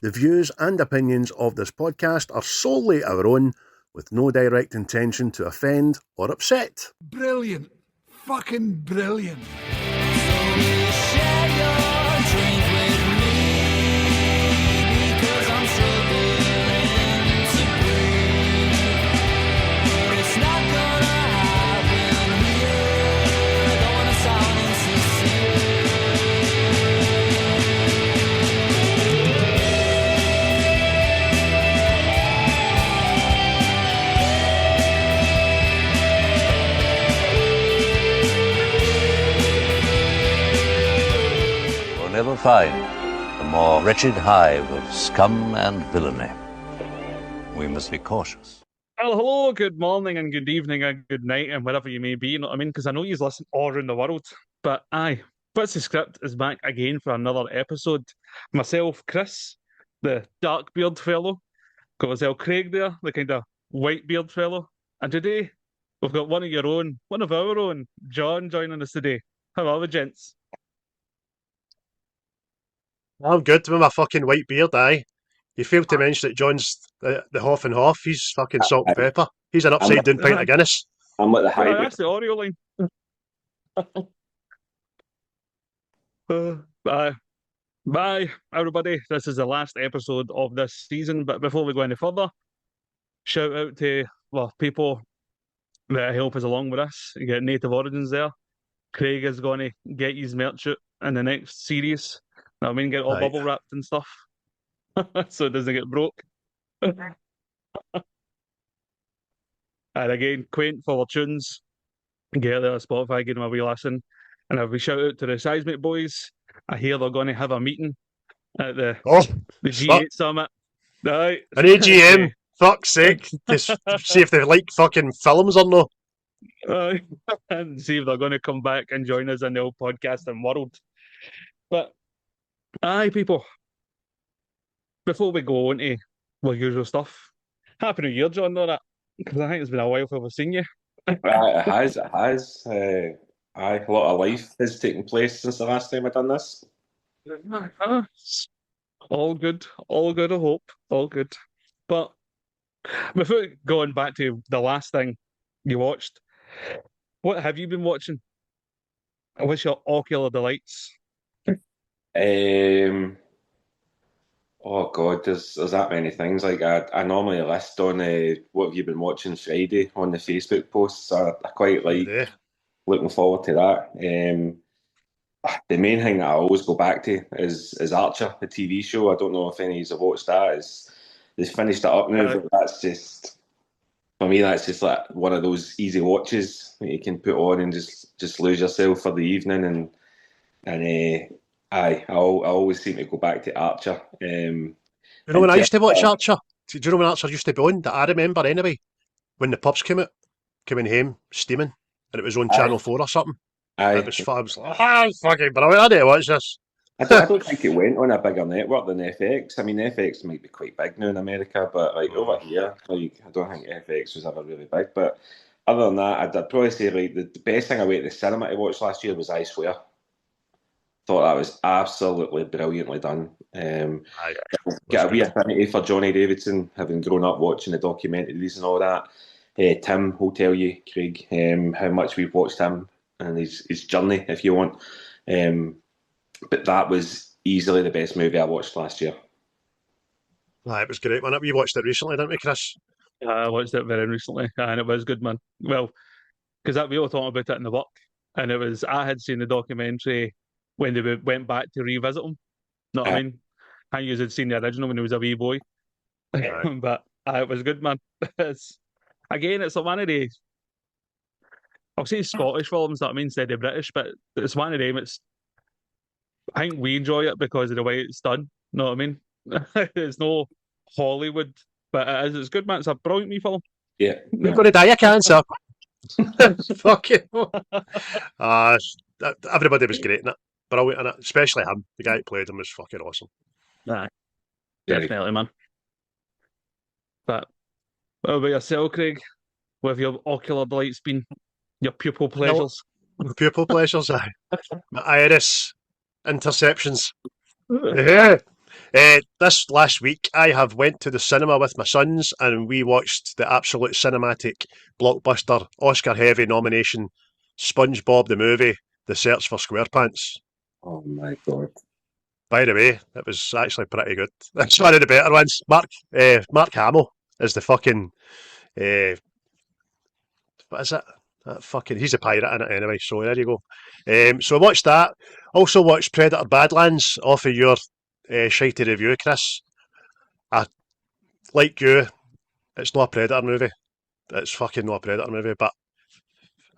The views and opinions of this podcast are solely our own, with no direct intention to offend or upset. Brilliant. Fucking brilliant. Never find a more wretched hive of scum and villainy. We must be cautious. Well, hello, good morning and good evening and good night and wherever you may be, you know what I mean? Because I know you listen all around the world. But aye, What's the Script is back again for another episode. Myself, Chris, the dark beard fellow, got myself Craig there, the kind of white beard fellow. And today, we've got one of our own, John, joining us today. How are we, gents? I'm good with my fucking white beard, aye. You failed to mention that John's the half and half. He's fucking salt and pepper. He's an upside down pint of Guinness. I'm like the hybrid. That's the audio line. Bye, everybody. This is the last episode of this season. But before we go any further, shout out to people that help us along with us. You get Native Origins there. Craig is going to get his merch out in the next series. I mean, get all bubble wrapped and stuff, so it doesn't get broke. And again, Quaint for our tunes. Get there at Spotify, give them a wee listen. And a wee shout out to the Seismic Boys. I hear they're going to have a meeting at the G8 Summit. Aye. An AGM, fuck's sake, to see if they like fucking films or no. And see if they're going to come back and join us in the old podcasting world. But aye, people, before we go on to our usual stuff, Happy New Year, John, know that? Because I think it's been a while since we've seen you. It has. A lot of life has taken place since the last time I've done this. All good, I hope. All good. But before going back to the last thing you watched, what have you been watching? What's your ocular delights? Oh God, there's that many things. Like I normally list on what have you been watching Friday on the Facebook posts. I quite like looking forward to that. The main thing that I always go back to is Archer, the TV show. I don't know if any of you have watched that. They've finished it up now, but that's just, for me, that's just like one of those easy watches that you can put on and just lose yourself for the evening. I always seem to go back to Archer. You know when I used to watch Archer? Do you know when Archer used to be on? That I remember anyway, when the pubs came out, coming home, steaming, and it was on Channel 4 or something. It was fucking brilliant. I need to watch this. I don't think it went on a bigger network than FX. I mean, FX might be quite big now in America, but like over here, like I don't think FX was ever really big. But other than that, I'd probably say like the best thing I went to the cinema to watch last year was I Swear. Thought that was absolutely brilliantly done. Get a wee affinity for Johnny Davidson, having grown up watching the documentaries and all that. Tim will tell you, Craig, how much we've watched him and his journey, if you want. But that was easily the best movie I watched last year. It was great, man. We watched it recently, didn't we, Chris? I watched it very recently, and it was good, man. Well, because we were talking about it in the work, and I had seen the documentary when they went back to revisit him. Know what I mean? I think you had seen the original when he was a wee boy. But it was good, man. It's one of the, I'll say Scottish films, that I mean, instead of British, but it's one of them. I think we enjoy it because of the way it's done. Know what I mean? It's no Hollywood, but it's good, man. It's a brilliant wee film. Yeah. You're going to die of cancer. Fuck you. Everybody was great in it. Brilliant in it. Especially him. The guy who played him was fucking awesome. Nah, definitely, man. But what about yourself, Craig? What have your ocular delights been? Your pupil pleasures? Pupil pleasures, aye. My iris interceptions. Yeah. This last week, I have went to the cinema with my sons, and we watched the absolute cinematic blockbuster Oscar-heavy nomination, SpongeBob the movie, The Search for SquarePants. Oh my god! By the way, it was actually pretty good. It's one of the better ones. Mark Hamill is the fucking what is it? That fucking he's a pirate in it anyway. So there you go. So I watched that. Also watched Predator Badlands off of your shitey review, Chris. I like you. It's not a Predator movie. It's fucking not a Predator movie. But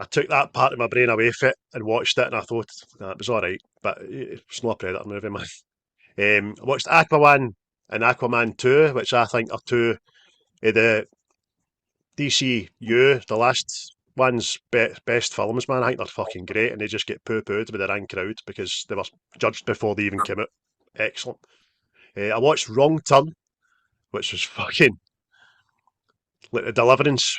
I took that part of my brain away from it and watched it, and I thought it was all right. But it's not a Predator movie, man. I watched Aquaman and Aquaman 2, which I think are two of the DCU, the last one's best films, man. I think they're fucking great, and they just get poo-pooed with the rank crowd because they were judged before they even came out. Excellent. I watched Wrong Turn, which was fucking like the Deliverance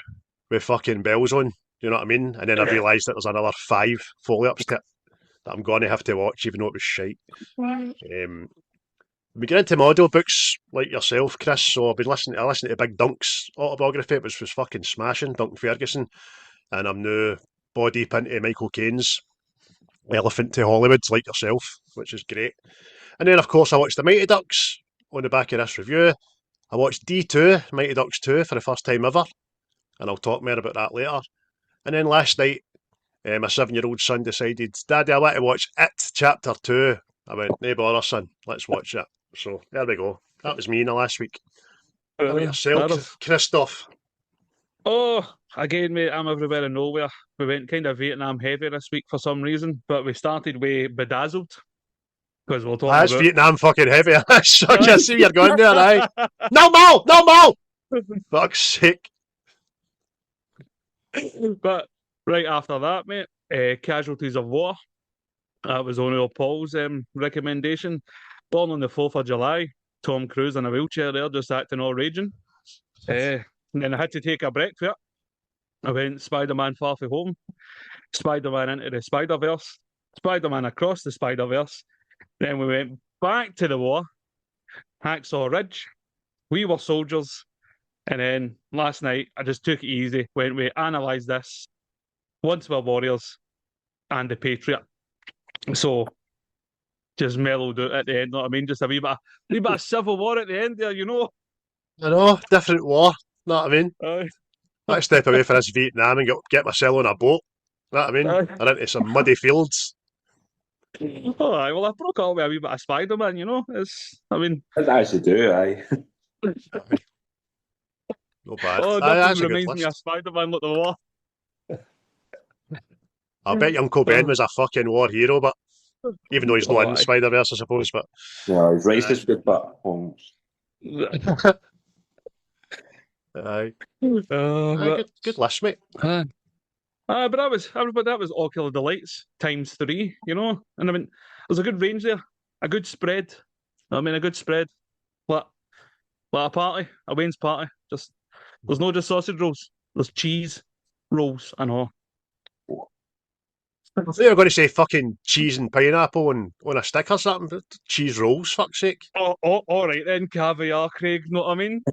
with fucking bells on. You know what I mean? And then I realised that there's another 5 follow-ups to it that I'm going to have to watch, even though it was shite. We get into my audiobooks like yourself, Chris. So I've been listening to Big Dunk's autobiography, which was fucking smashing, Duncan Ferguson, and I'm now body deep into Michael Caine's Elephant to Hollywood, like yourself, which is great. And then, of course, I watched The Mighty Ducks on the back of this review. I watched D2, Mighty Ducks 2, for the first time ever, and I'll talk more about that later. And then last night, my 7-year-old son decided, Daddy, I want to watch It Chapter 2. I went, no bother, son, let's watch it. So there we go. That was me in the last week. How about yourself, Christoph? Oh, again, mate, I'm everywhere and nowhere. We went kind of Vietnam heavy this week for some reason, but we started with Bedazzled. Because we'll talk That's about Vietnam fucking heavy. Suck, I see you're going there, aye. No more! No more! Fuck's sake. But right after that, mate, Casualties of War. That was O'Neill Paul's recommendation. Born on the 4th of July. Tom Cruise in a wheelchair there, just acting all raging. And then I had to take a break for it. I went Spider-Man Far From Home, Spider-Man Into the Spider-Verse, Spider-Man Across the Spider-Verse. Then we went back to the war, Hacksaw Ridge, We Were Soldiers, and then last night I just took it easy, went we analysed this, Once Were Warriors, and The Patriot. So just mellowed out at the end, know what I mean? Just a wee bit of civil war at the end there, you know. I know, different war, know what I mean? I step away from this Vietnam and get myself on a boat, know what I mean? Or into some muddy fields. Oh, aye, well, I broke out with a wee bit of Spider-Man, you know. I actually do, aye. No bad. Oh, nothing reminds me of Spider-Man like the war. I bet Uncle Ben was a fucking war hero, but even though he's not in Spider-Verse, I suppose. But no, he's racist, but aye. Good list, mate. But that was Ocular Delights ×3, you know. And I mean, there's a good range there, a good spread. I mean, a good spread. Like a party, a Wayne's party. Just there's no just sausage rolls. There's cheese rolls and all. I thought you were going to say fucking cheese and pineapple on a stick or something. Cheese rolls, fuck's sake. Oh, all right then, caviar, Craig. Know what I mean?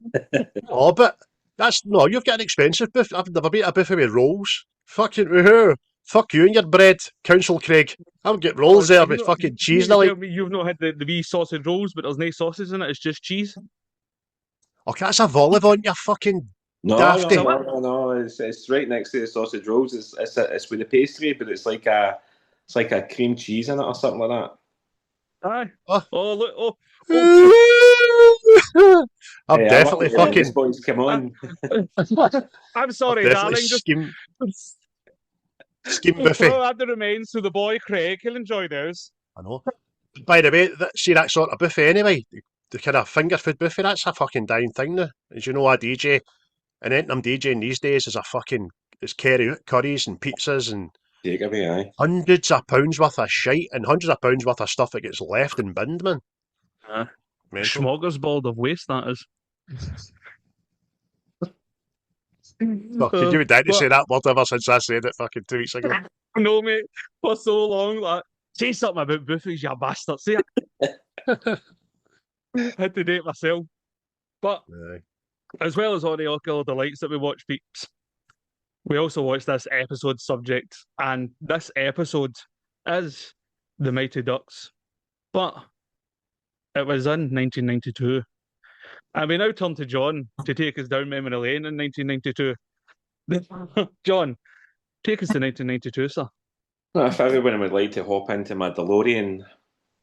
Oh, but you've got an expensive buffet. I've never been a buffet with rolls. Fucking woohoo. Fuck you and your bread, Council Craig. I'll get rolls there with fucking cheese. You've not had the wee sausage rolls, but there's no sausage in it, it's just cheese. Okay, that's a vol au vent, you fucking dafty. No. It's right next to the sausage rolls. It's with the pastry, but it's like a cream cheese in it or something like that. Aye. Oh look. I'm definitely fucking. Boys, come on. I'm sorry, darling. Skim buffet. Throw out the remains to the boy Craig. He'll enjoy those. I know. By the way, see that sort of buffet anyway. The kind of finger food buffet. That's a fucking dying thing now. As you know, a DJ, and anything I'm DJing these days is carry out curries and pizzas and hundreds of pounds worth of shite and hundreds of pounds worth of stuff that gets left and binned, man. Smorgasbord of waste, that is. Fucking you would doubt to say that word ever since I said it fucking 2 weeks ago. No, mate, for so long. Like, say something about buffets, you bastard. Say it. Had to date myself. But Aye. as well as all the Ocular Delights that we watch, peeps, we also watched this episode subject, and this episode is The Mighty Ducks. But it was in 1992. And we now turn to John to take us down memory lane in 1992. John, take us to 1992, sir. If everyone would like to hop into my DeLorean,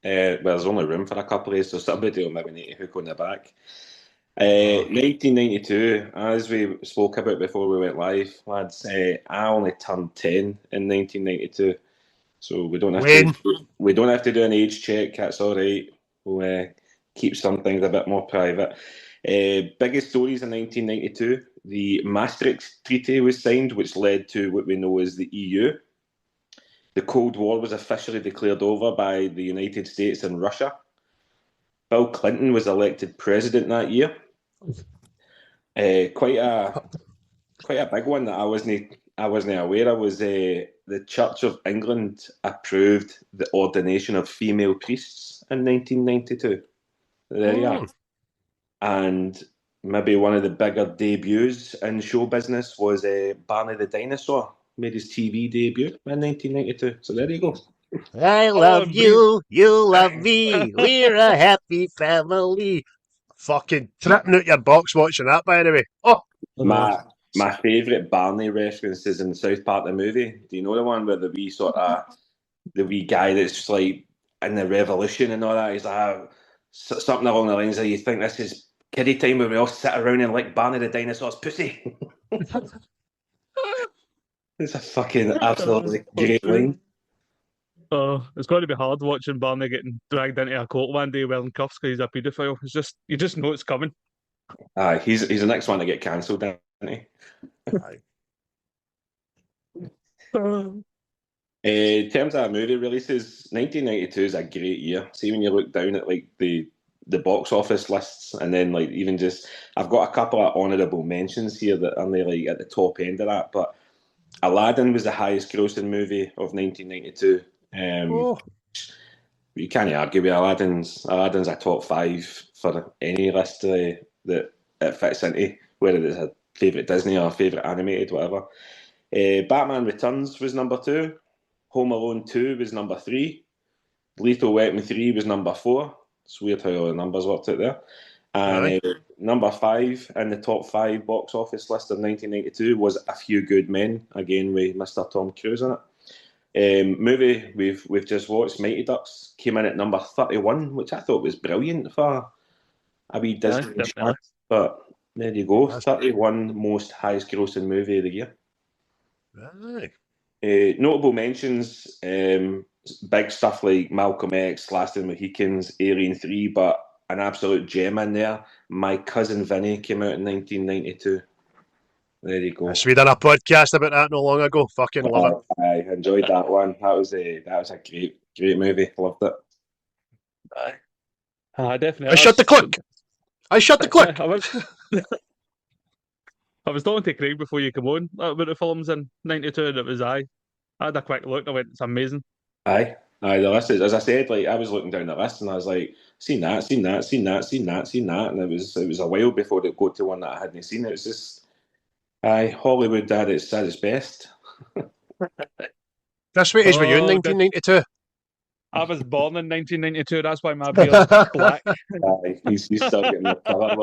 well, there's only room for a couple of, so somebody will maybe need to hook on the back. 1992, as we spoke about before we went live, lads, I only turned 10 in 1992, so we don't have to do an age check. That's all right. We'll keep some things a bit more private. Biggest stories in 1992: the Maastricht Treaty was signed, which led to what we know as the EU. The Cold War was officially declared over by the United States and Russia. Bill Clinton was elected president that year. Quite a big one that I wasn't aware of was the Church of England approved the ordination of female priests in 1992. There you are. And maybe one of the bigger debuts in show business was Barney the Dinosaur made his TV debut in 1992. So there you go. I love you, you love me, we're a happy family. Fucking tripping out your box watching that, by the way. Oh, my favourite Barney reference is in the South Park the movie. Do you know the one where the wee guy that's like in the revolution and all that? He's like something along the lines of, "You think this is kiddie time where we all sit around and lick Barney the dinosaur's pussy?" It's a fucking absolutely great line. It's going to be hard watching Barney getting dragged into a court one day wearing cuffs because he's a paedophile. You just know it's coming. He's the next one to get cancelled, isn't he? In terms of movie releases, 1992 is a great year. See, when you look down at like the box office lists, and then like even just, I've got a couple of honourable mentions here that are like at the top end of that. But Aladdin was the highest grossing movie of 1992. You can't argue with Aladdin's a top 5 for any list that it fits into, whether it's a favourite Disney or favourite animated, whatever. Batman Returns was number 2. Home Alone 2 was number 3. Lethal Weapon 3 was number 4. It's weird how all the numbers worked out there. And number 5 in the top 5 box office list of 1992 was A Few Good Men, again with Mr. Tom Cruise in it. Movie we've just watched, Mighty Ducks, came in at number 31, which I thought was brilliant for a wee Disney show. But there you go, 31 most highest grossing movie of the year. Notable mentions, big stuff like Malcolm X, Last of the Mohicans, Alien 3, but an absolute gem in there. My Cousin Vinny came out in 1992. There you go. So we done a podcast about that not long ago. Fucking love it. I enjoyed that one. That was a great movie. Loved it. Definitely. I shut the click. I was talking to Craig before you come on about the films in 92, and it was I had a quick look and I went, it's amazing. The list is, as I said, like I was looking down the list and I was like, seen that, and it was a while before it got to one that I hadn't seen. It was just Hollywood at its best. This week is with you in 1992. I was born in 1992. That's why my beard's black. He's still getting the colour.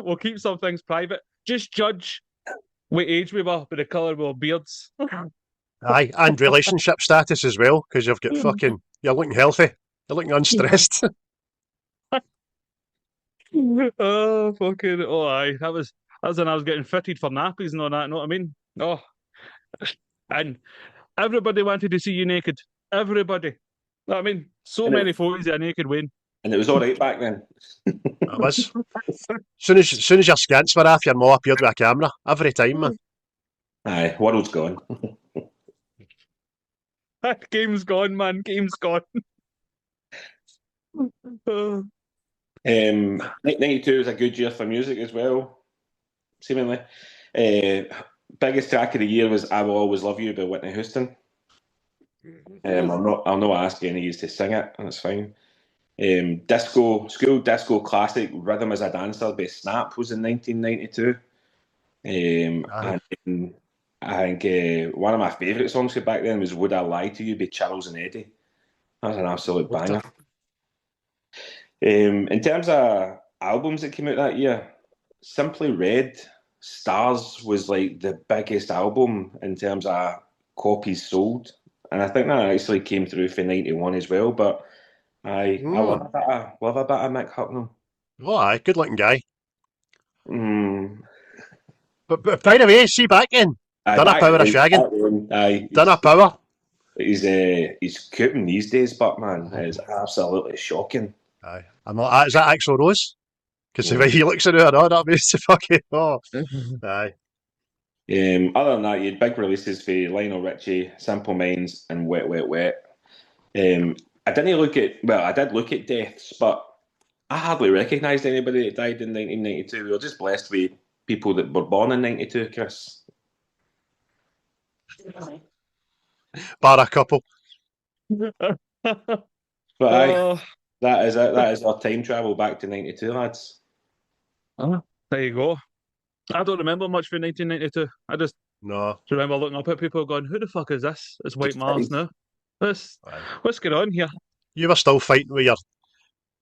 We'll keep some things private. Just judge what age we were by the colour of our beards. Aye, and relationship status as well, because you've got you're looking healthy. You're looking unstressed. Aye. That was when I was getting fitted for nappies and all that, know what I mean? And everybody wanted to see you naked. Everybody. Know what I mean? Many photos of a naked Wayne. And it was all right back then. It was. Soon as your skins were off, your ma appeared with a camera. Every time, man. Aye, world's gone. Game's gone, man. Game's gone. 92 was a good year for music as well, seemingly. Biggest track of the year was I Will Always Love You by Whitney Houston. I'll not ask any of you to sing it, and it's fine. School disco classic Rhythm as a Dancer by Snap was in 1992. And then I think one of my favourite songs back then was Would I Lie to You by Charles and Eddie. That was an absolute banger. In terms of albums that came out that year, Simply Red, Stars was like the biggest album in terms of copies sold. And I think that actually came through for 91 as well. But I love a bit of Mick Hucknall. Oh, aye, good looking guy. Mm. But by the way, see back in. Done a power of shagging. Done a power. He's cooking these days, but man, it's absolutely shocking. Aye. I'm not, is that Axl Rose? Because the way he looks at her, that means to fucking aye. Other than that, you had big releases for Lionel Richie, Simple Minds, and Wet, Wet, Wet. I did look at deaths, but I hardly recognised anybody that died in 1992. We were just blessed with people that were born in 92, Chris. Bar a couple. But aye, that is it. That is our time travel back to 92, lads. There you go. I don't remember much from 1992. I just remember looking up at people going, who the fuck is this? It's White Mars now. What's going on here? You were still fighting with your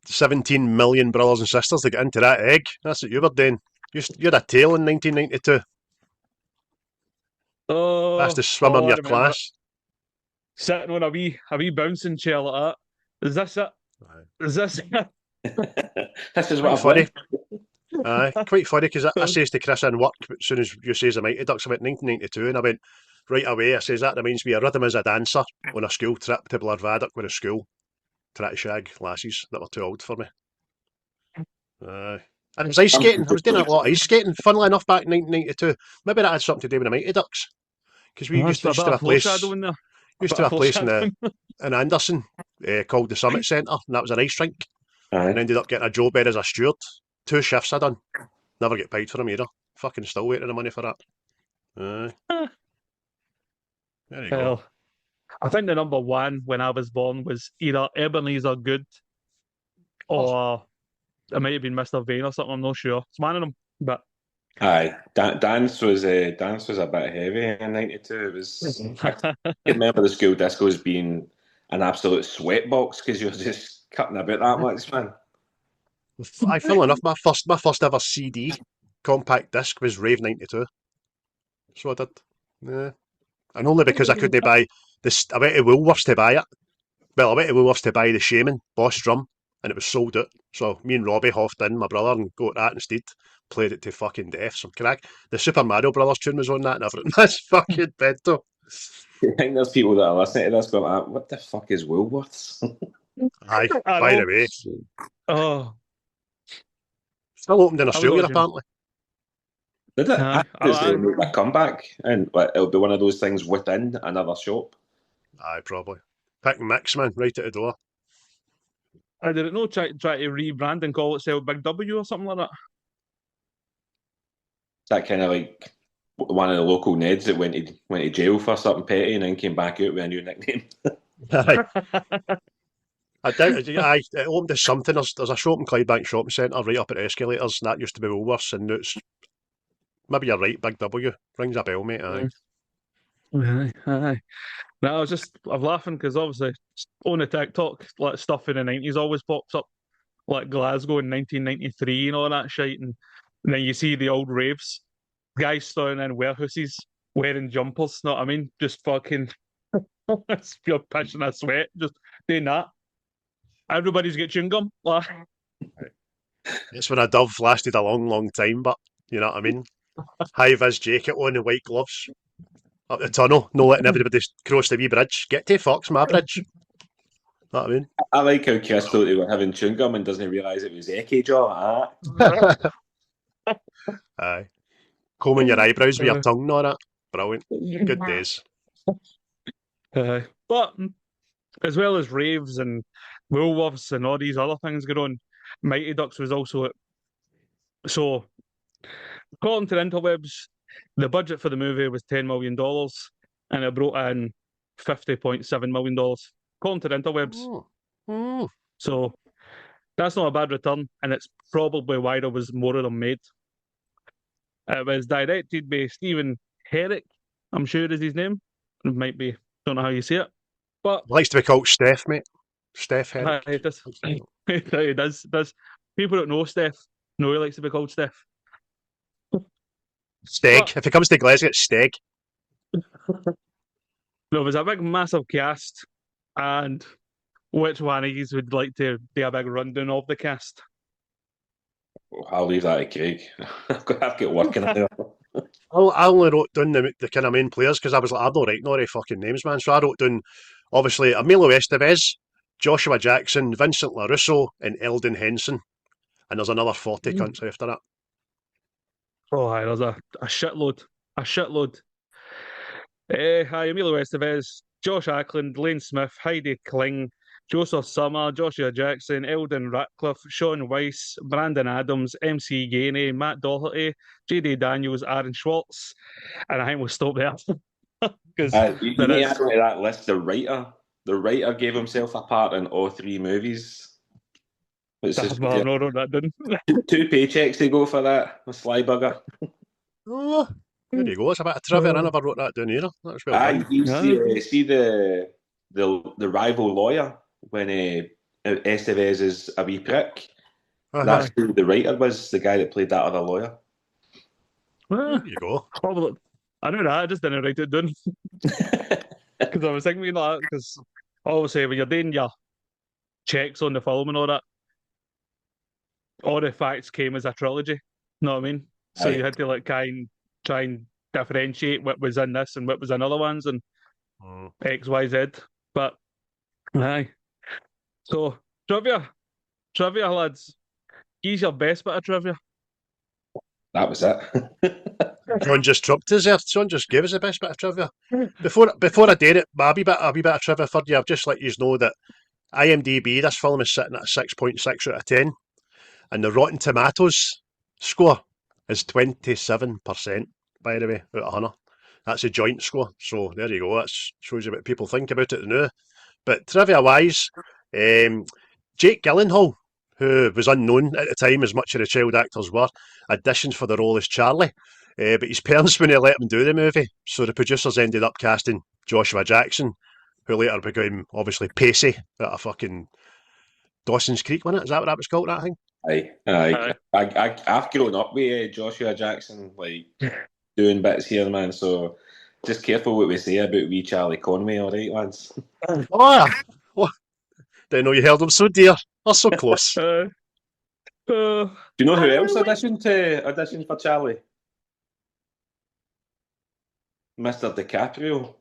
17 million brothers and sisters to get into that egg. That's what you were doing. You had a tail in 1992. Fastest swimmer in your class. Sitting on a wee bouncing chair like that. Is this it? Is this it? This is what I've funny. Aye, quite funny because I says to Chris in work as soon as you says the Mighty Ducks about 1992, and I went right away. I says that reminds me of Rhythm as a Dancer on a school trip to Blairvaddock with a school, trying to shag lassies that were too old for me. And it was ice skating. I was doing a lot of ice skating. Funnily enough, back in 1992, maybe that had something to do with the Mighty Ducks because we used to have a place. Used to have a place in Anderson called the Summit Centre, and that was an ice rink. And ended up getting a job there as a steward. 2 shifts I done. Never get paid for them either. Fucking still waiting the money for that. There you go. I think the number one when I was born was either Ebenezer Good or it might have been Mr. Vane or something. I'm not sure. It's one of them, but. Aye, dance was a bit heavy in '92. It was. I remember the school discos being an absolute sweatbox because you were just cutting about that much, man. I funnily enough, my first ever CD compact disc was Rave '92. So I did. Yeah. And only because I couldn't buy this. I went to Woolworths to buy it. Well, I went to Woolworths to buy the Shaman Boss Drum, and it was sold out. So me and Robbie hoffed in, my brother, and got that instead. Played it to fucking death. Some crack. The Super Mario Brothers tune was on that and everything. That's fucking bento. I think there's people that are listening to this going, what the fuck is Woolworths? Aye, by the way. Oh. Still opened in Australia, apparently. Did it? Does make a comeback? And it'll be one of those things within another shop? Aye, probably. Pick and mix, man, right at the door. I didn't know, try to rebrand and call itself Big W or something like that. That kind of like one of the local Neds that went to jail for something petty and then came back out with a new nickname. I doubt it opened to something. There's a shop in Clydebank Shopping Centre right up at Escalators, and that used to be Woolworths, and now it's maybe you're right, Big W. Rings a bell, mate. Aye. No, I'm laughing because obviously on the TikTok, like stuff in the 90s always pops up, like Glasgow in 1993 and all that shit, and then you see the old raves, guys standing in warehouses wearing jumpers, know what I mean? Just fucking pure pitching a sweat, just doing that. Everybody's got chewing gum. It's when a dove lasted a long, long time, but you know what I mean? High-vis jacket on and white gloves. Up the tunnel, no letting everybody cross the wee bridge. Get to Fox, my bridge. You know what I mean? I like how Chris thought they were having chewing gum and doesn't realise it was Eke Jaw. Aye. Combing your eyebrows with your tongue and all that. Brilliant. Good days. But as well as raves and Woolworths and all these other things going on, Mighty Ducks was also it. So, according to the interwebs, the budget for the movie was $10 million and it brought in $50.7 million. According to the interwebs. So, That's not a bad return, and it's probably why there was more of them made. It was directed by Stephen Herrick, I'm sure is his name. It might be, don't know how you say it. But He likes to be called Steph, mate. Steph Herrick. it does. It does. People don't know Steph. No, he likes to be called Steph. Steg. But If it comes to Glasgow, it's Steg. there was a big, massive cast, and which one of you would like to do a big rundown of the cast? I'll leave that to Craig. I've got working there. I only wrote down the kind of main players because I was like, I'm not writing all the fucking names, man. So I wrote down, obviously, Emilio Wstevez, Joshua Jackson, Vincent LaRusso, and Elden Henson. And there's another 40 cunts after that. Oh, aye, there's a shitload. A shitload. Hi, Emilio Wstevez, Josh Ackland, Lane Smith, Heidi Kling, Joseph Summer, Joshua Jackson, Elden Ratcliffe, Sean Weiss, Brandon Adams, MC Gainey, Matt Doherty, JD Daniels, Aaron Schwartz, and I think we'll stop there. Because you need to add to that list the writer. The writer gave himself a part in all three movies. Well, no, that didn't. 2 paychecks to go for that. A sly bugger. Oh, there you go. It's a bit of trivia. I never wrote that down either. That's well done. You see the rival lawyer when Wstevez is a wee prick. That's who the writer was, the guy that played that other lawyer. There you go. I know that, I just didn't write it down. Because I was thinking that, because obviously when you're doing your checks on the film and all the facts came as a trilogy. You know what I mean? So you had to like try and differentiate what was in this and what was in other ones and X, Y, Z. But aye. So trivia, lads. He's your best bit of trivia. That was it. John just trumped us there. John just gave us the best bit of trivia. Before I did it, a wee bit of trivia for you. I've just let you know that ImDb, this film is sitting at a 6.6 out of 10, and the Rotten Tomatoes score is 27%. By the way, out of 100. That's a joint score. So there you go. That shows you what people think about it now. But trivia-wise, Jake Gyllenhaal, who was unknown at the time as much of the child actors were, auditioned for the role as Charlie. But his parents wouldn't let him do the movie, so the producers ended up casting Joshua Jackson, who later became, obviously, Pacey at a fucking Dawson's Creek, wasn't it? Is that what that was called, that thing? Aye. I've grown up with Joshua Jackson, like, doing bits here, man, so just careful what we say about wee Charlie Conway, all right, lads? Oh, didn't know you held him so dear. They're so close. Do you know who else auditioned for Charlie? Mr. DiCaprio.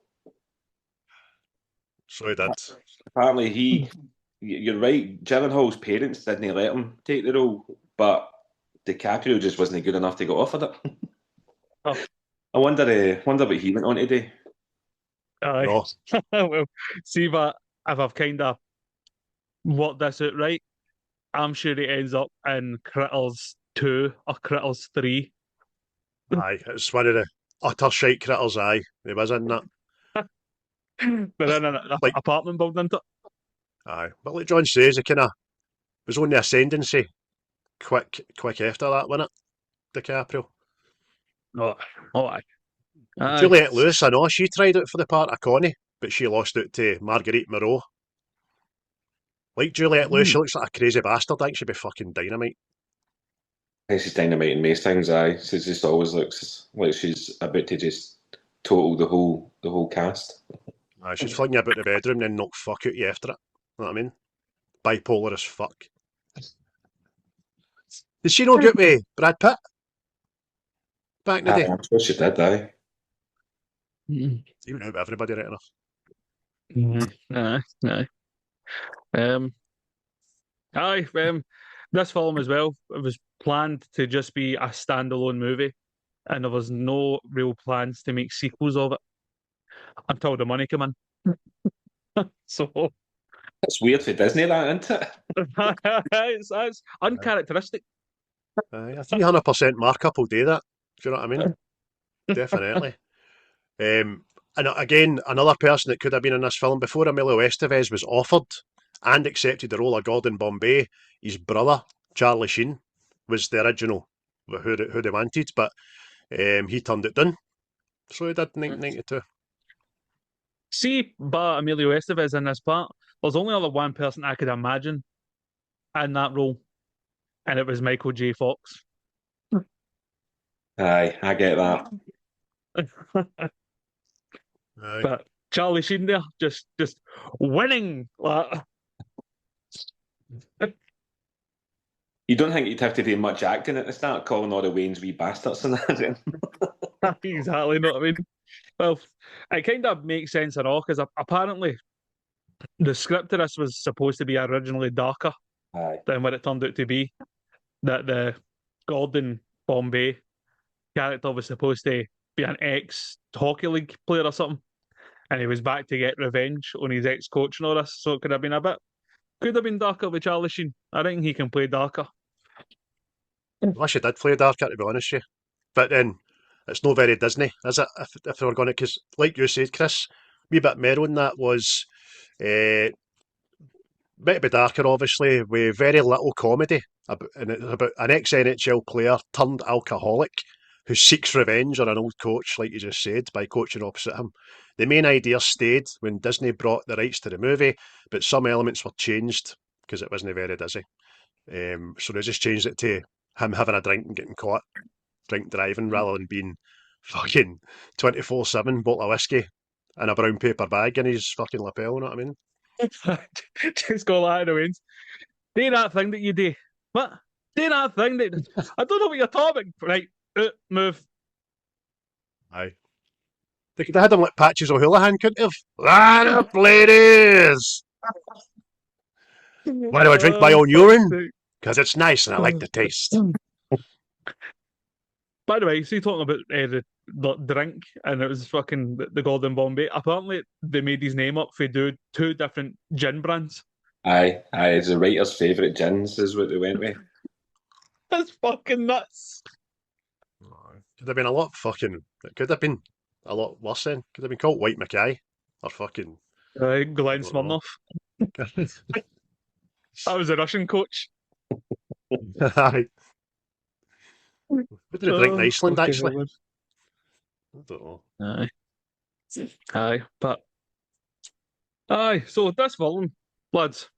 So he did. Apparently you're right, Gyllenhaal's parents didn't let him take the role, but DiCaprio just wasn't good enough to get offered it. I wonder what he went on to do. No. Well, see, but if I've kind of worked this out right, I'm sure he ends up in Critters 2 or Critters 3. Aye, it's one of the utter shite critters, aye. He was in that. They're in an apartment building, isn't it? Aye. But like John says, he kind of was on the ascendancy quick after that, wasn't it? DiCaprio. Aye. Juliette Lewis, I know, she tried out for the part of Connie, but she lost out to Marguerite Moreau. Like Juliette Lewis, she looks like a crazy bastard. I think she'd be fucking dynamite. I think she's dynamite in most things, aye. She just always looks like she's about to just total the whole cast. Aye, she's flinging you about the bedroom and then knock fuck out you after it. You know what I mean? Bipolar as fuck. Did she not get with Brad Pitt? Back in the day? I'm sure she did, aye. Even out with everybody right enough. This film as well, it was planned to just be a standalone movie, and there was no real plans to make sequels of it until the money came in. So it's weird for Disney, that, isn't it? it's uncharacteristic. A 300% markup will do that. Do you know what I mean? Definitely. And again, another person that could have been in this film before Emilio Wstevez was offered and accepted the role of Gordon Bombay. His brother, Charlie Sheen, was the original who they wanted, but he turned it down. So he did 1992. See, but Emilio Wstevez in this part, there's only other one person I could imagine in that role, and it was Michael J. Fox. Aye, I get that. But Charlie Sheen there, just winning. You don't think you'd have to do much acting at the start, calling all the Wayne's wee bastards and that? Exactly, know what I mean? Well, it kind of makes sense and all, because apparently the script of this was supposed to be originally darker than what it turned out to be. That the Gordon Bombay character was supposed to be an ex-hockey league player or something, and he was back to get revenge on his ex-coach and all this, so it could have been darker with Charlie Sheen. I think he can play darker. I wish he did play darker, to be honest with you. But then, it's not very Disney, is it? If they were going to, because like you said, Chris, a wee bit Merrow in that was bit darker, obviously, with very little comedy. And it's about an ex-NHL player turned alcoholic who seeks revenge on an old coach, like you just said, by coaching opposite him. The main idea stayed when Disney brought the rights to the movie, but some elements were changed because it wasn't very Disney. So they just changed it to him having a drink and getting caught drink driving rather than being fucking 24/7 bottle of whiskey and a brown paper bag in his fucking lapel, you know what I mean? Just go like the wins. Do that thing that you do. What? Do that thing that I don't know what you're talking about. Right, move. Aye. They could have had him like Patches O'Houlihan, couldn't they have? Line up, ladies! Why do I drink my own urine? Because it's nice and I like the taste. By the way, see, talking about the drink, and it was fucking the Gordon Bombay. Apparently, they made his name up for do 2 different gin brands. Aye, it's the writer's favourite gins is what they went with. That's fucking nuts. Could have been a lot fucking. It could have been a lot worse then. Could have been called White Mackay or fucking. Glenn Smirnoff. That was a Russian coach. Aye. What did they drink in Iceland, actually? I don't know. Aye, but... Aye, so this film, lads.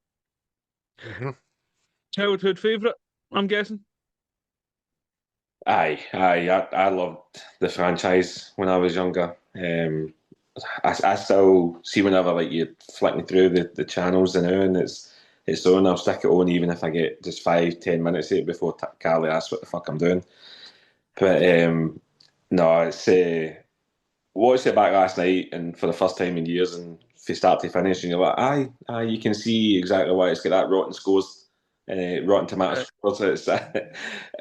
Childhood favourite, I'm guessing? Aye, I loved the franchise when I was younger. I still see whenever like you're flicking through the channels now and it's on, I'll stick it on even if I get just 5-10 minutes of it before Carly asks what the fuck I'm doing. But no, it's watched it back last night and for the first time in years, and from start to finish, and you're like, aye, you can see exactly why it's got that Rotten Scores, Rotten Tomatoes.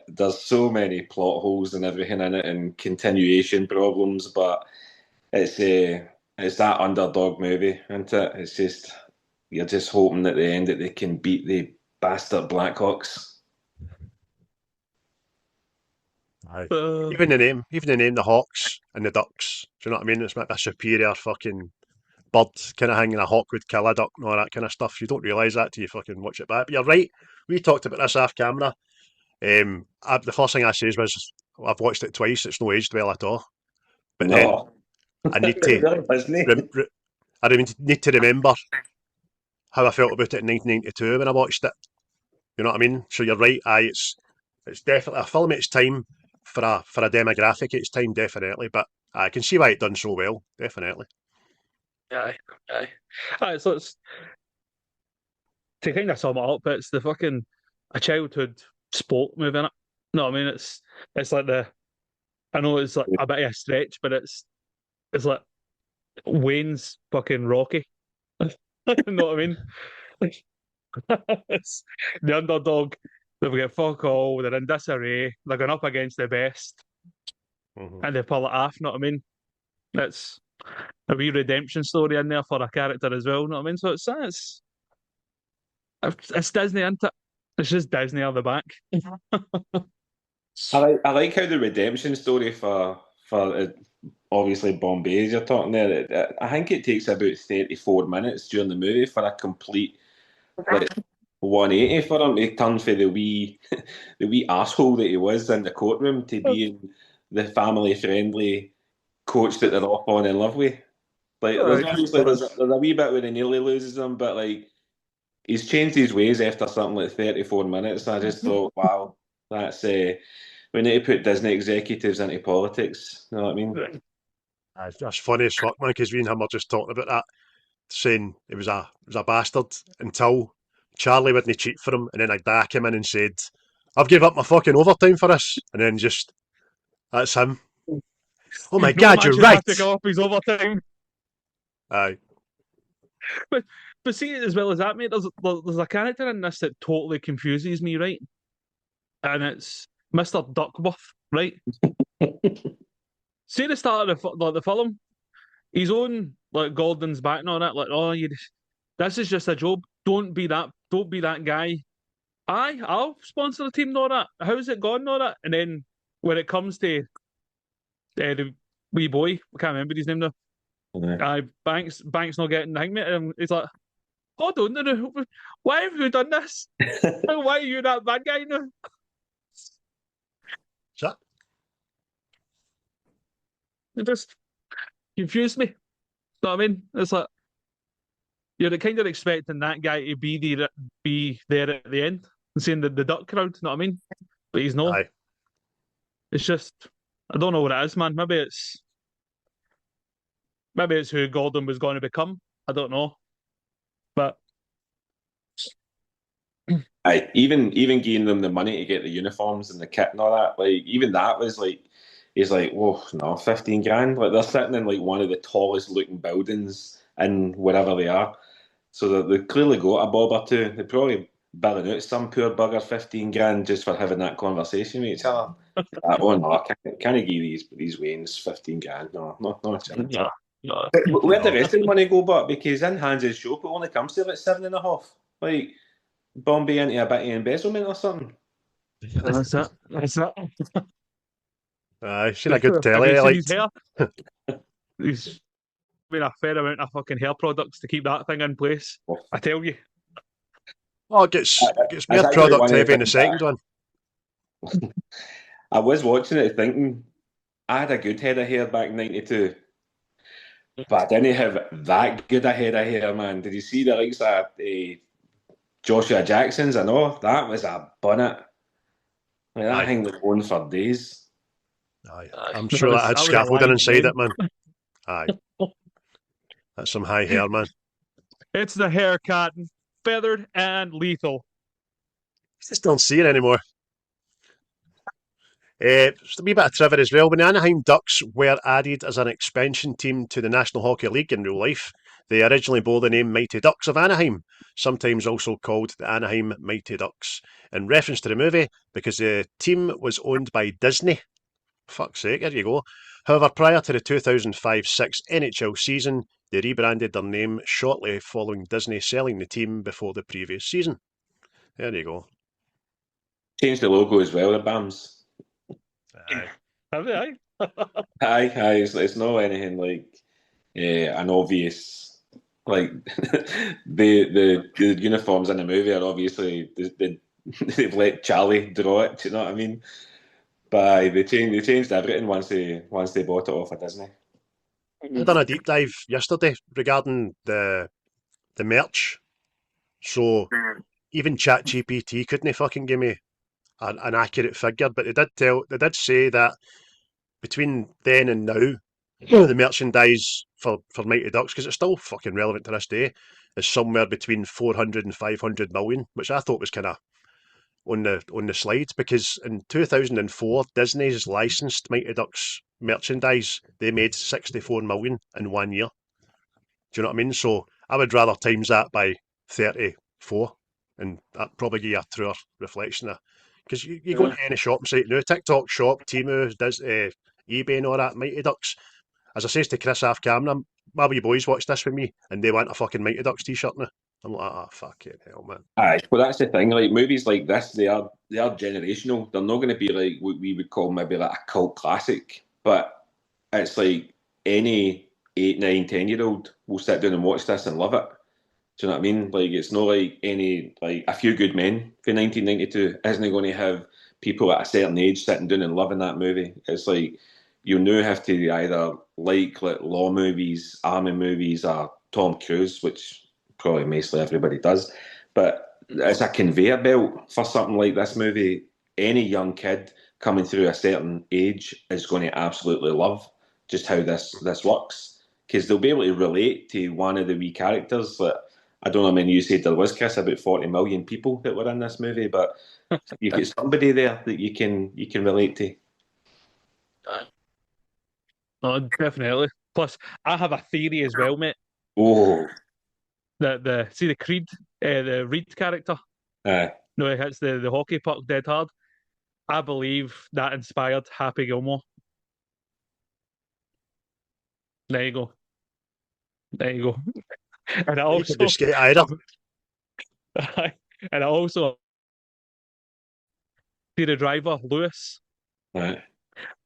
There's so many plot holes and everything in it, and continuation problems, but it's that underdog movie, isn't it? It's just you're just hoping at the end that they can beat the bastard Blackhawks. Even the name, the Hawks and the Ducks. Do you know what I mean? It's like a superior fucking bird kind of hanging a hawk would kill a duck and all that kind of stuff. You don't realise that till you fucking watch it back. But you're right. We talked about this off camera. The first thing I said was, I've watched it twice. It's no aged well at all. But then I need to. I need to remember how I felt about it in 1992 when I watched it. You know what I mean? So you're right. It's definitely a film. It's time for a demographic. It's time definitely, but I can see why it done so well. Definitely. Aye. So it's to kind of sum it up. It's the fucking a childhood sport movie, innit? No, I mean it's like I know it's like a bit of a stretch, but it's like Wayne's fucking Rocky. You know what I mean? It's the underdog. They've got fuck all. They're in disarray. They're going up against the best, and they pull it off. You know what I mean? It's a wee redemption story in there for a character as well. You know what I mean? So it's Disney, isn't it? It's just Disney on the back. I like how the redemption story for obviously Bombay, as you're talking there, I think it takes about 34 minutes during the movie for a complete like 180 for him to turn for the wee arsehole that he was in the courtroom to being the family friendly coach that they're off on in love with. Like there's obviously there's a wee bit where he nearly loses him, but like he's changed his ways after something like 34 minutes. I just thought, wow, that's we need to put Disney executives into politics. You know what I mean? That's funny as fuck, man, because we and him were just talking about that, saying it was a bastard until Charlie wouldn't cheat for him, and then Dad came in and said, "I've gave up my fucking overtime for this," and then just that's him. Oh my God, you're right. To go off his overtime. Aye. But see, as well as that, mate, there's a character in this that totally confuses me, right? And it's Mr. Duckworth, right? See the start of the film, he's on like Gordon's back and all that, like, oh, this is just a job. Don't be that guy. I'll sponsor the team and all that. How's it gone and all that? And then when it comes to the wee boy, I can't remember his name now. Banks not getting the hang, mate. And he's like, hold on, no, why have you done this? Why are you that bad guy now? Shut. It just confused me. You know what I mean? It's like you're kind of expecting that guy to be there at the end and seeing the duck crowd. You know what I mean? But he's not. Aye. It's just I don't know what it is, man. Maybe it's who Gordon was going to become. I don't know, but Aye, even giving them the money to get the uniforms and the kit and all that, like even that was like, he's like, whoa, no, 15 grand. Like they're sitting in like one of the tallest looking buildings in wherever they are, so they clearly got a bob or two. They probably billing out some poor bugger 15 grand just for having that conversation with each other. Oh no, I can't give these Waynes 15 grand. No, not a chance. No. Where'd the rest of the money go? But because in Hans' shop it only comes to like 7.5. Like Bombay into a bit of embezzlement or something. That's it. Seen a good telly. Have you seen his hair? He's been a fair amount of fucking hair products to keep that thing in place. I tell you. Oh, it gets more product heavy in the second one. I was watching it thinking I had a good head of hair back in '92, but I didn't have that good a head of hair, man. Did you see the likes of Joshua Jackson's? I know that was a bonnet. Like, that thing was on for days. Aye. I'm sure that had scaffolding inside it, man. Aye. That's some high hair, man. It's the hair cotton, feathered and lethal. I just don't see it anymore. Just a wee bit of trivia as well. When the Anaheim Ducks were added as an expansion team to the National Hockey League in real life, they originally bore the name Mighty Ducks of Anaheim, sometimes also called the Anaheim Mighty Ducks, in reference to the movie, because the team was owned by Disney. Fuck's sake, there you go. However, prior to the 2005-06 NHL season, they rebranded their name shortly following Disney selling the team before the previous season. There you go. Changed the logo as well, the BAMs. Aye. Have they? Aye. It's not anything like an obvious, like the uniforms in the movie are obviously they've let Charlie draw it. Do you know what I mean? But they changed everything once they bought it off of Disney. I done a deep dive yesterday regarding the merch. So even ChatGPT couldn't fucking give me an accurate figure, but they did say that between then and now, the merchandise for Mighty Ducks, because it's still fucking relevant to this day, is somewhere between 400 and 500 million, which I thought was kind of on the slides, because in 2004 Disney's licensed Mighty Ducks merchandise, they made 64 million in 1 year. Do you know what I mean? So I would rather times that by 34, and that probably give you a truer reflection of, because you go into any shopping site now, TikTok shop, Temu, eBay and all that, Mighty Ducks. As I says to Chris off camera, my wee boys watch this with me and they want a fucking Mighty Ducks t-shirt now. I'm like, oh, fucking hell, man. Aye, well, that's the thing. Like movies like this, they are generational. They're not going to be like what we would call maybe like a cult classic, but it's like any 8, 9, 10-year-old will sit down and watch this and love it. Do you know what I mean? Like, it's not like A Few Good Men for 1992 isn't going to have people at a certain age sitting down and loving that movie. It's like you now have to either like law movies, army movies, or Tom Cruise, which probably mostly everybody does. But it's a conveyor belt for something like this movie. Any young kid coming through a certain age is going to absolutely love just how this works, because they'll be able to relate to one of the wee characters. I don't know, I mean, you said there was, Chris, about 40 million people that were in this movie, but you get somebody there that you can relate to. Oh, definitely. Plus, I have a theory as well, mate. Oh, That the Creed, the Reed character. No, he hits the hockey puck dead hard. I believe that inspired Happy Gilmore. There you go. There you go. And I also You skate either. and I also see the driver, Lewis. right.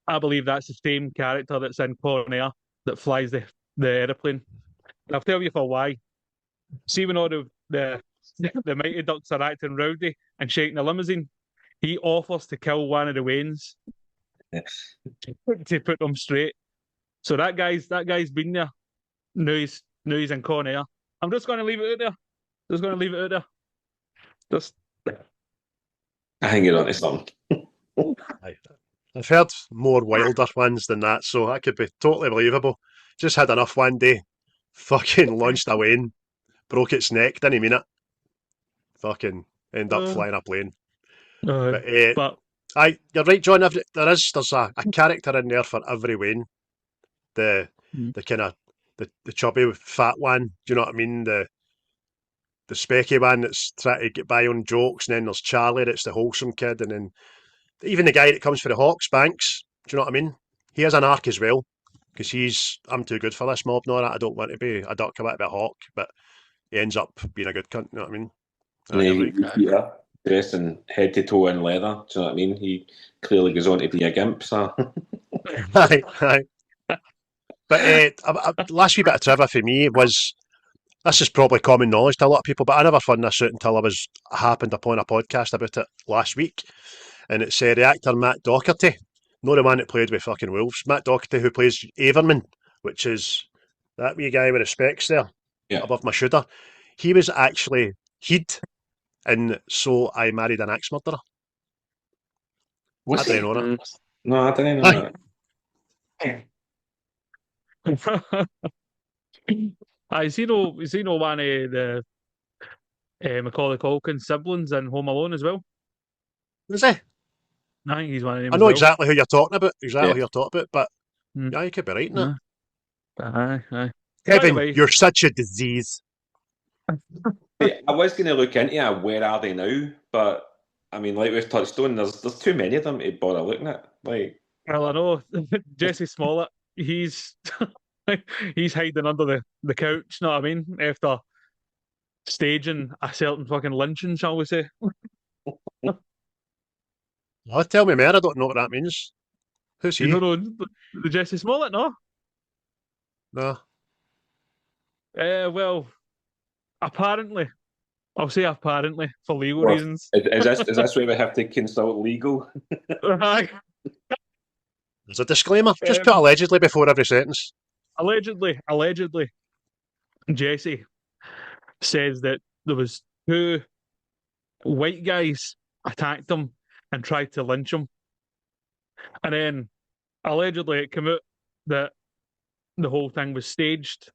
I believe that's the same character that's in Con Air that flies the aeroplane. And I'll tell you for why. See when all the Mighty Ducks are acting rowdy and shaking the limousine, he offers to kill one of the Waynes to put them straight. So that guy's been there. Now he's in Con Air. I'm just going to leave it out there. Just going to leave it out there. Just. I think you're onto something. I've heard more wilder ones than that, so that could be totally believable. Just had enough one day. Fucking launched a Wayne, broke its neck, didn't mean it. Fucking end up flying a plane. But you're right, John. There's a character in there for every Wayne. The kind of the chubby fat one. Do you know what I mean? The specky one that's trying to get by on jokes, and then there's Charlie, that's the wholesome kid, and then even the guy that comes for the Hawks, Banks. Do you know what I mean? He has an arc as well, because I'm too good for this mob. No, I don't want to be a duck, I want to be a hawk, but he ends up being a good cunt. You know what I mean? Yeah, dressed in head to toe in leather. Do you know what I mean? He clearly goes on to be a gimp. So. Aye. But last wee bit of trivia for me was, this is probably common knowledge to a lot of people, but I never found this out until I happened upon a podcast about it last week. And it's the actor Matt Doherty, not the man that played with fucking Wolves. Matt Doherty, who plays Averman, which is that wee guy with the specs there, above my shoulder. He was actually Heed, and So I Married an Axe Murderer. I didn't know that. No, I didn't know that. Is he no one of the Macaulay Culkin siblings in Home Alone as well? Is he? I think he's one of them. I know exactly who you're talking about. But yeah, you could be right in it. Aye. Kevin, you're such a disease. I was going to look into Where Are They Now, but I mean, like we've touched on, there's too many of them to bother looking at. Like, well, I know Jesse Smollett, he's hiding under the couch. Know what I mean? After staging a certain fucking lynching, shall we say? Oh, tell me more. I don't know what that means. Who's he? You don't know the Jesse Smollett, no? No. Well, apparently, I'll say apparently for legal reasons. Is this where we have to consult legal? There's a disclaimer. Just put allegedly before every sentence. Allegedly, Jesse says that there was two white guys attacked him and tried to lynch him. And then, allegedly, it came out that the whole thing was staged.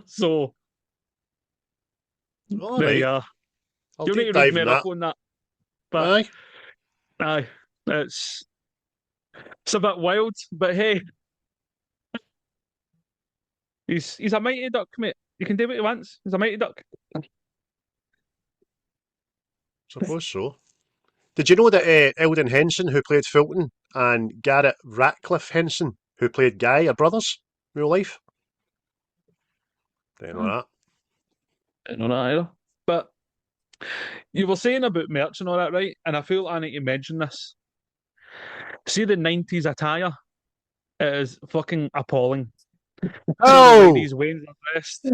So, there you are. You'll need to read me up on that. But, aye, it's a bit wild, but hey, he's a mighty duck, mate. You can do what he wants. He's a mighty duck. Suppose so. Did you know that Elden Henson, who played Fulton, and Garrett Ratcliffe Henson, who played Guy, are brothers in real life? Didn't know that. Didn't know that either. But you were saying about merch and all that, right? And I feel I need to mention this. See the 90s attire? It is fucking appalling. Oh! These Waynes are dressed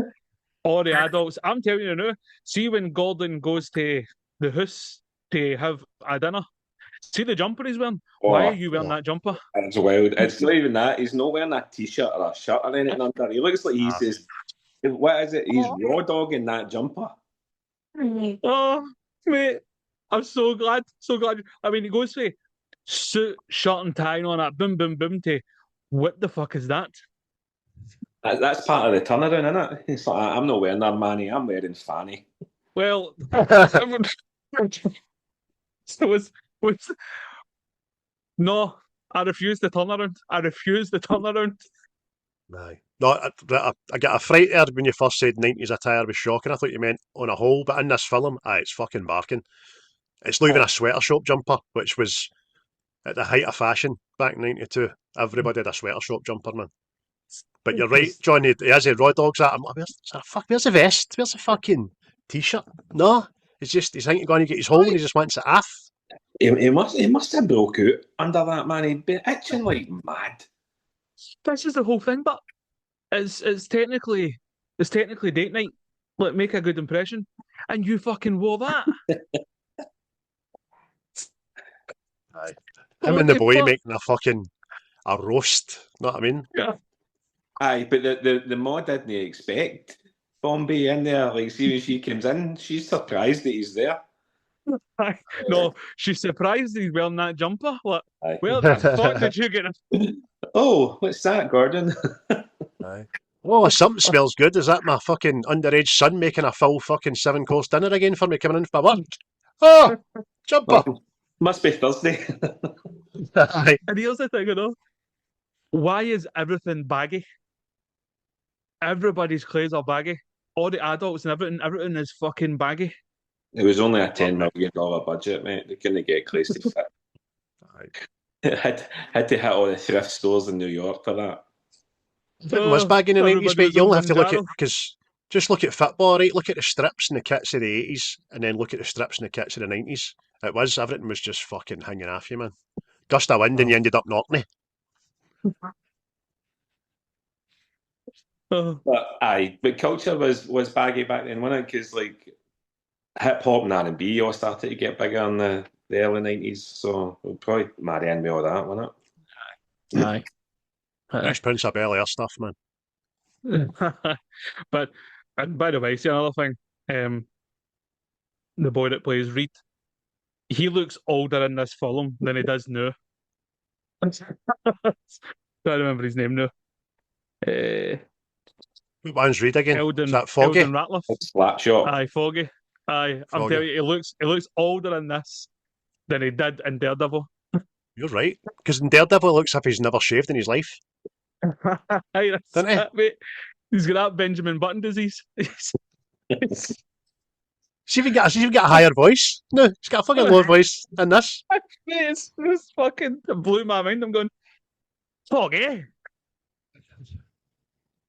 all the adults. I'm telling you now, see when Gordon goes to the house to have a dinner, see the jumper he's wearing? Why are you wearing that jumper? It's wild. It's not even that. He's not wearing a t-shirt or a shirt or anything under. He looks like he says, what is it? He's raw dogging that jumper. Oh, mate. I'm so glad. So glad. I mean, he goes for suit, shirt and tie on that boom, boom, boom to what the fuck is that? That's part of the turnaround, isn't it? It's like, I'm not wearing Armani, I'm wearing Fanny. Well, so was no, I refuse to turn around. I refuse to turn around. Aye. No, I got a fright there when you first said 90s attire was shocking. I thought you meant on a whole, but in this film, it's fucking barking. It's not even a sweater shop jumper, which was at the height of fashion back in 92. Everybody had a sweater shop jumper, man. But you're right, John, he has a raw dogs at him. Where's the vest? Where's the fucking t-shirt? No, he's thinking going to get his hole and he just wants it off. He must have broke out under that, man. He'd be itching like mad. This is the whole thing, but it's technically date night. Like, make a good impression, and you fucking wore that. Aye. Him and the boy making a roast. Know what I mean? Yeah. Aye, but the mod didn't expect Bombay in there. Like, see when she comes in, she's surprised that he's there. No, she's surprised he's wearing that jumper. Like, where the fuck did you get it? Oh, what's that, Gordon? Aye. Oh, something smells good. Is that my fucking underage son making a full fucking 7-course dinner again for me coming in for work? Oh, jumper. Oh, must be Thursday. Aye. And here's the thing, you know. Why is everything baggy? Everybody's clothes are baggy. All the adults and everything is fucking baggy. It was only a $10 million budget, mate. They couldn't get close to fit. Aye. Had to hit all the thrift stores in New York for that. It was back in the 90s, mate. You only have to look at, because just look at football, right? Look at the strips and the kits of the 80s, and then look at the strips and the kits of the 90s. Everything was just fucking hanging off you, man. Gust of wind and you ended up knocking it. But culture was baggy back then, wasn't it? Because like hip hop and R&B all started to get bigger in the early 90s, so we'll probably marry in with all that, won't it? Aye. Fresh Prince of Bel-Air stuff, man. But, and by the way, see another thing, the boy that plays Reed, he looks older in this film than he does now. I remember his name now. What one's Reed again? Elden, is that Foggy? Elden Ratliff. It's Slapshot. Aye, Foggy. Aye, I'm telling you, he looks older in this than he did in Daredevil. You're right, because in Daredevil, it looks as if he's never shaved in his life. Aye, that's it, mate. He's got that Benjamin Button disease. He's even got a higher voice. No, he's got a fucking lower voice than this. It's fucking blew my mind. I'm going, Foggy.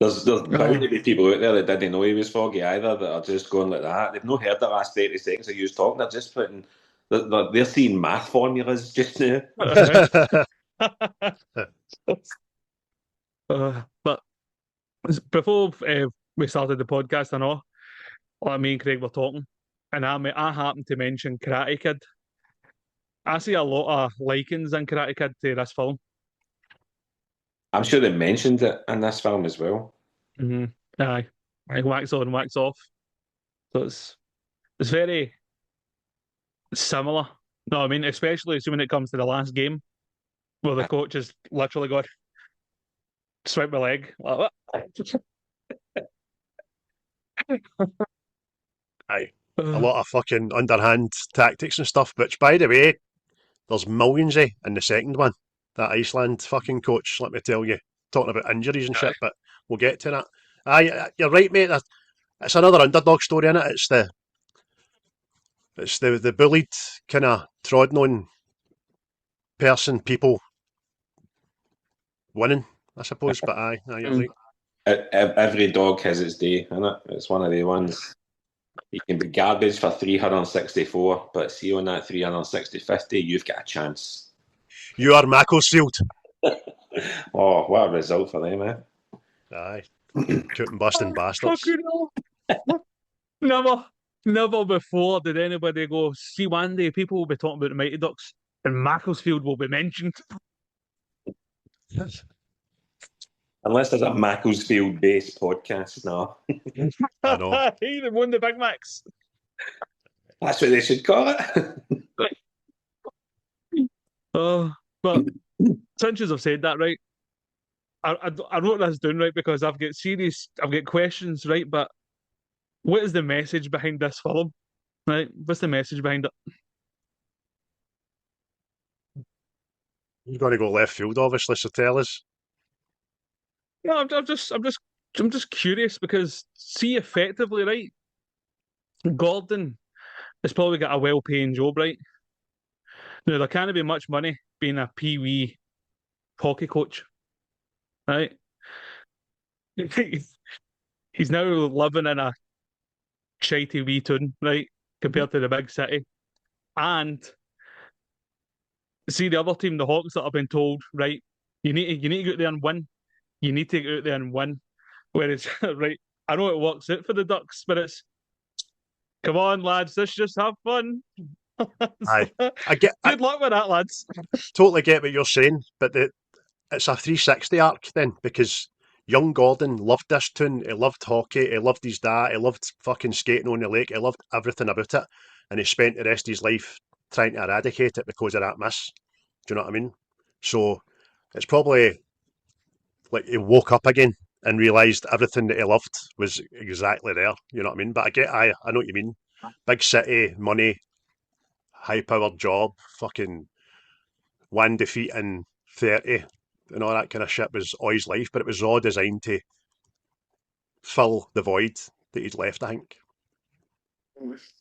There's bound to be people out there that didn't know he was Foggy either, that are just going like that. They've not heard the last 30 seconds of you talking. They're just putting, they're seeing math formulas just now. But before we started the podcast, I know, me and Craig were talking, and I happened to mention Karate Kid. I see a lot of likings in Karate Kid to this film. I'm sure they mentioned it in this film as well. Mm-hmm. Aye, wax on, wax off. So it's very similar. No, I mean, especially when it comes to the last game, where the coach has literally got swipe my leg. Like that. Aye. A lot of fucking underhand tactics and stuff, which, by the way, there's millions in the second one. That Iceland fucking coach, let me tell you, talking about injuries and shit, but we'll get to that. Aye, you're right, mate. It's another underdog story, innit? It's the bullied, kind of trodden on people winning, I suppose. But aye, you're right. Every dog has its day, innit? It's one of the ones. You can be garbage for 364, but see on that 350, you've got a chance. You are Macclesfield. Oh, what a result for them, eh? Aye. Cute and busting bastard. Never before did anybody go, see, one day people will be talking about the Mighty Ducks and Macclesfield will be mentioned. Unless there's a Macclesfield-based podcast, no. I know. Hey, they won the Big Macs. That's what they should call it. But since I've said that, right, I wrote this down, right, because I've got questions, right, but what is the message behind this film, right? What's the message behind it? You're going to go left field, obviously, so tell us. No, I'm just curious because, see, effectively, right, Gordon has probably got a well-paying job, right? Now, there can't be much money being a pee-wee hockey coach, right? He's now living in a shitey wee town, right, compared to the big city. And see the other team, the Hawks, that have been told, right, you need to go out there and win. You need to go out there and win. Whereas, right, I know it works out for the Ducks, but it's, come on, lads, let's just have fun. I get good luck with that, lads. Totally get what you're saying, but it's a 360 arc then, because young Gordon loved this tune, he loved hockey, he loved his dad, he loved fucking skating on the lake, he loved everything about it, and he spent the rest of his life trying to eradicate it because of that miss. Do you know what I mean? So it's probably like he woke up again and realised everything that he loved was exactly there. You know what I mean? But I know what you mean. Big city, money, high powered job, fucking one defeat in 30 and all that kind of shit was all his life, but it was all designed to fill the void that he'd left, I think.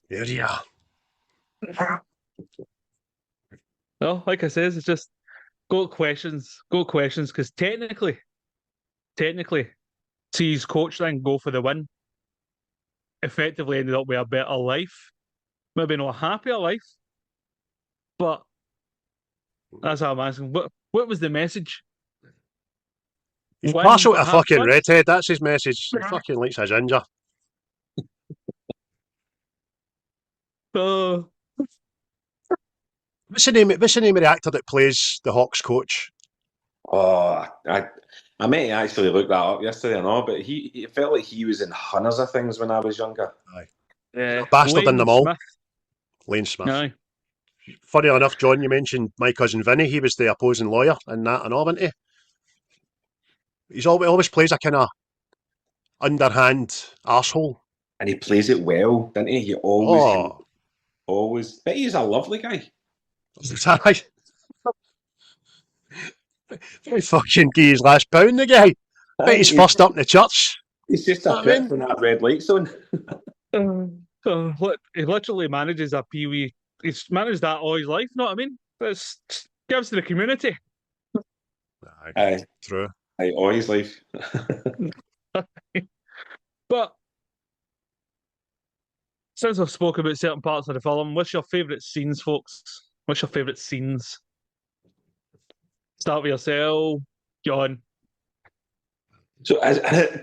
There you are. No, like I says, it's just go questions, because technically, see his coach then go for the win. Effectively ended up with a better life, maybe not a happier life, but that's how I'm asking. What was the message? He's partial to a fucking redhead. That's his message. He fucking likes a ginger. What's the name of the actor that plays the Hawks coach? Oh, I may actually look that up yesterday and all, but it felt like he was in hundreds of things when I was younger. Aye. Bastard in them all. Lane Smith. Aye. Funny enough, John, you mentioned My Cousin Vinny. He was the opposing lawyer in that and all, wasn't he? He always plays a kind of underhand arsehole. And he plays it well, doesn't he? He always. But he's a lovely guy. Very fucking gay his last pound, the guy. Bet he's first up in the church. He's just a bit from that red light zone. He literally manages a pee-wee. He's managed that all his life, you know what I mean? It's gives to the community. Aye. True. Aye, all his life. But since I've spoken about certain parts of the film, what's your favourite scenes, folks? What's your favourite scenes? Start with yourself, John. So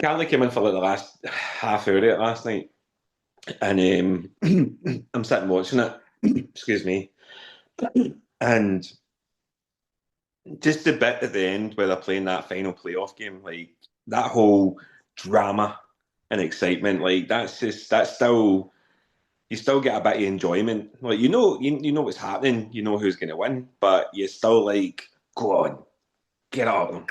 Carly came in for like the last half hour of it last night, and I'm sitting watching it. Excuse me, and just the bit at the end where they're playing that final playoff game, like that whole drama and excitement, like that's still. You still get a bit of enjoyment, like you know what's happening, you know who's going to win, but you're still like, go on, get up.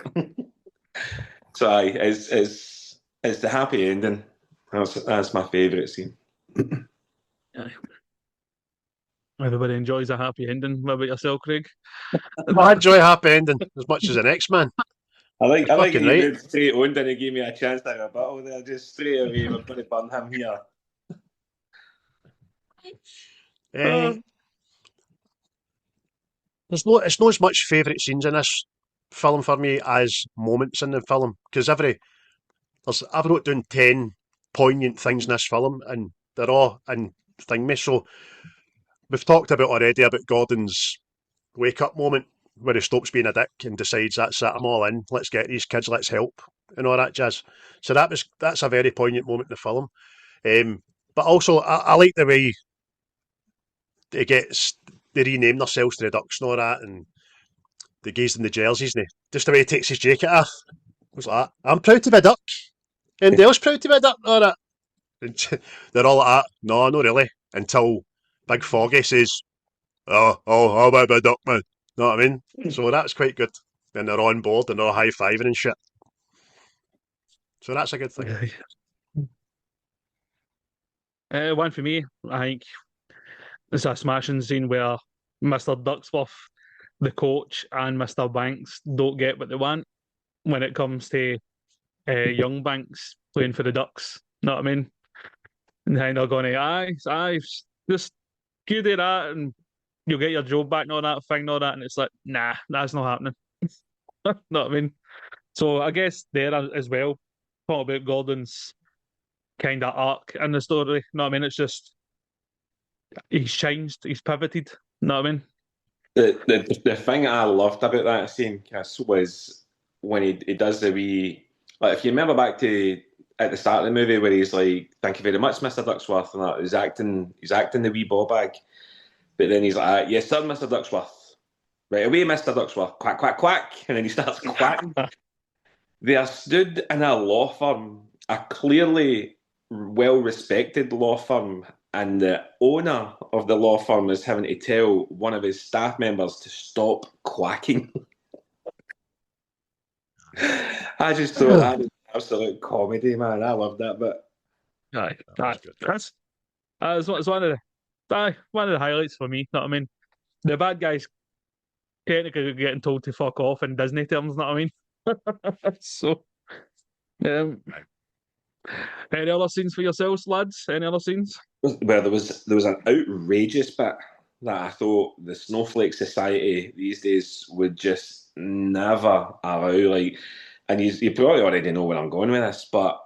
So it's the happy ending. That's my favourite scene. Everybody enjoys a happy ending. What about yourself, Craig? I enjoy a happy ending as much as the next man. I like you right. moved straight on, didn't give me a chance to have a battle there. Just straight away, we're going to burn him here. It's not as much favourite scenes in this film for me as moments in the film, because I've wrote down 10 poignant things in this film and they're all in Thingme. So we've talked already about Gordon's wake up moment where he stops being a dick and decides that's it, I'm all in, let's get these kids, let's help and all that jazz. So that's a very poignant moment in the film. But also, I like the way they rename themselves to the Ducks and all that, and they gaze in the jerseys, and just the way he takes his jacket off. I was like, I'm proud to be a Duck. Anybody else proud to be a Duck? All that. And they're all like that. No, not really. Until Big Foggy says, I'll be a Duck, man. Know what I mean? So that's quite good. And they're on board and they're all high-fiving and shit. So that's a good thing. One for me, I think it's a smashing scene where Mr. Ducksworth, the coach, and Mr. Banks don't get what they want when it comes to young Banks playing for the Ducks. Know what I mean? And then they're going, aye, just you do that and you'll get your job back and all that thing and all that. And it's like, nah, that's not happening. Know what I mean? So I guess there as well, talk about Gordon's kind of arc in the story. Know what I mean? It's just he's changed, he's pivoted. Know what I mean? The thing I loved about that scene, Chris, was when he does the wee, like, if you remember back to at the start of the movie where he's like, "Thank you very much, Mr. Ducksworth," and that, he's acting the wee ball bag, but then he's like, "Yes, sir, Mr. Ducksworth. Right away, Mr. Ducksworth. Quack, quack, quack," and then he starts quacking. They are stood in a law firm, a clearly well-respected law firm, and the owner of the law firm is having to tell one of his staff members to stop quacking. I just thought that was absolute comedy, man. I loved that bit. Aye, that's it's one of the highlights for me. Know what I mean? The bad guys technically getting told to fuck off in Disney terms. Know what I mean? So, any other scenes for yourselves, lads? Any other scenes? Well, there was an outrageous bit that I thought the Snowflake Society these days would just never allow. Like, and you probably already know where I'm going with this, but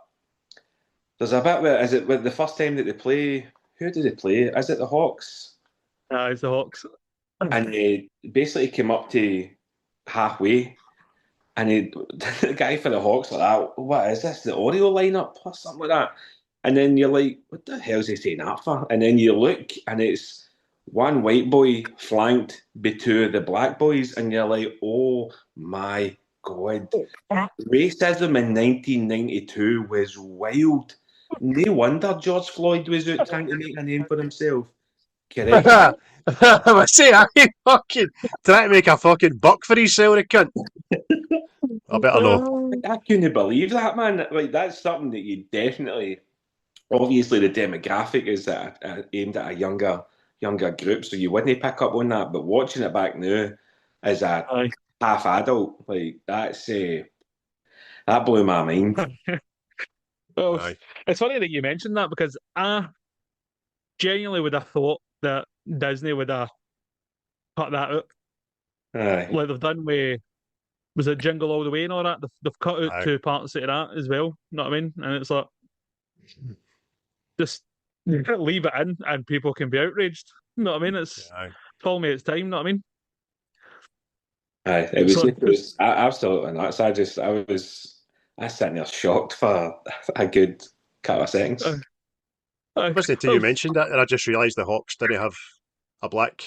there's a bit where, is it with the first time that they play? Who did they play? Is it the Hawks? It's the Hawks. And they basically came up to halfway, and the guy for the Hawks like that, what is this? The audio lineup or something like that? And then you're like, what the hell is he saying that for? And then you look, and it's one white boy flanked by two of the black boys, and you're like, oh my God. Racism in 1992 was wild. No wonder George Floyd was out trying to make a name for himself. Correct. I say, I fucking trying to make a fucking buck for himself, the cunt. I better know. I couldn't believe that, man. Like, that's something that you definitely. Obviously, the demographic is aimed at a younger group, so you wouldn't pick up on that. But watching it back now as a half adult, like, that blew my mind. Well, it's funny that you mentioned that, because I genuinely would have thought that Disney would have cut that out. Like they've done with, was it Jingle All the Way and all that? They've cut out 2 parts of that as well. You know what I mean? And it's like, just leave it in and people can be outraged. You know what I mean? It's told me it's time. You know what I mean? It was absolutely nuts. I was sitting there shocked for a good couple of seconds. Obviously, until you mentioned that, and I just realised the Hawks didn't have a black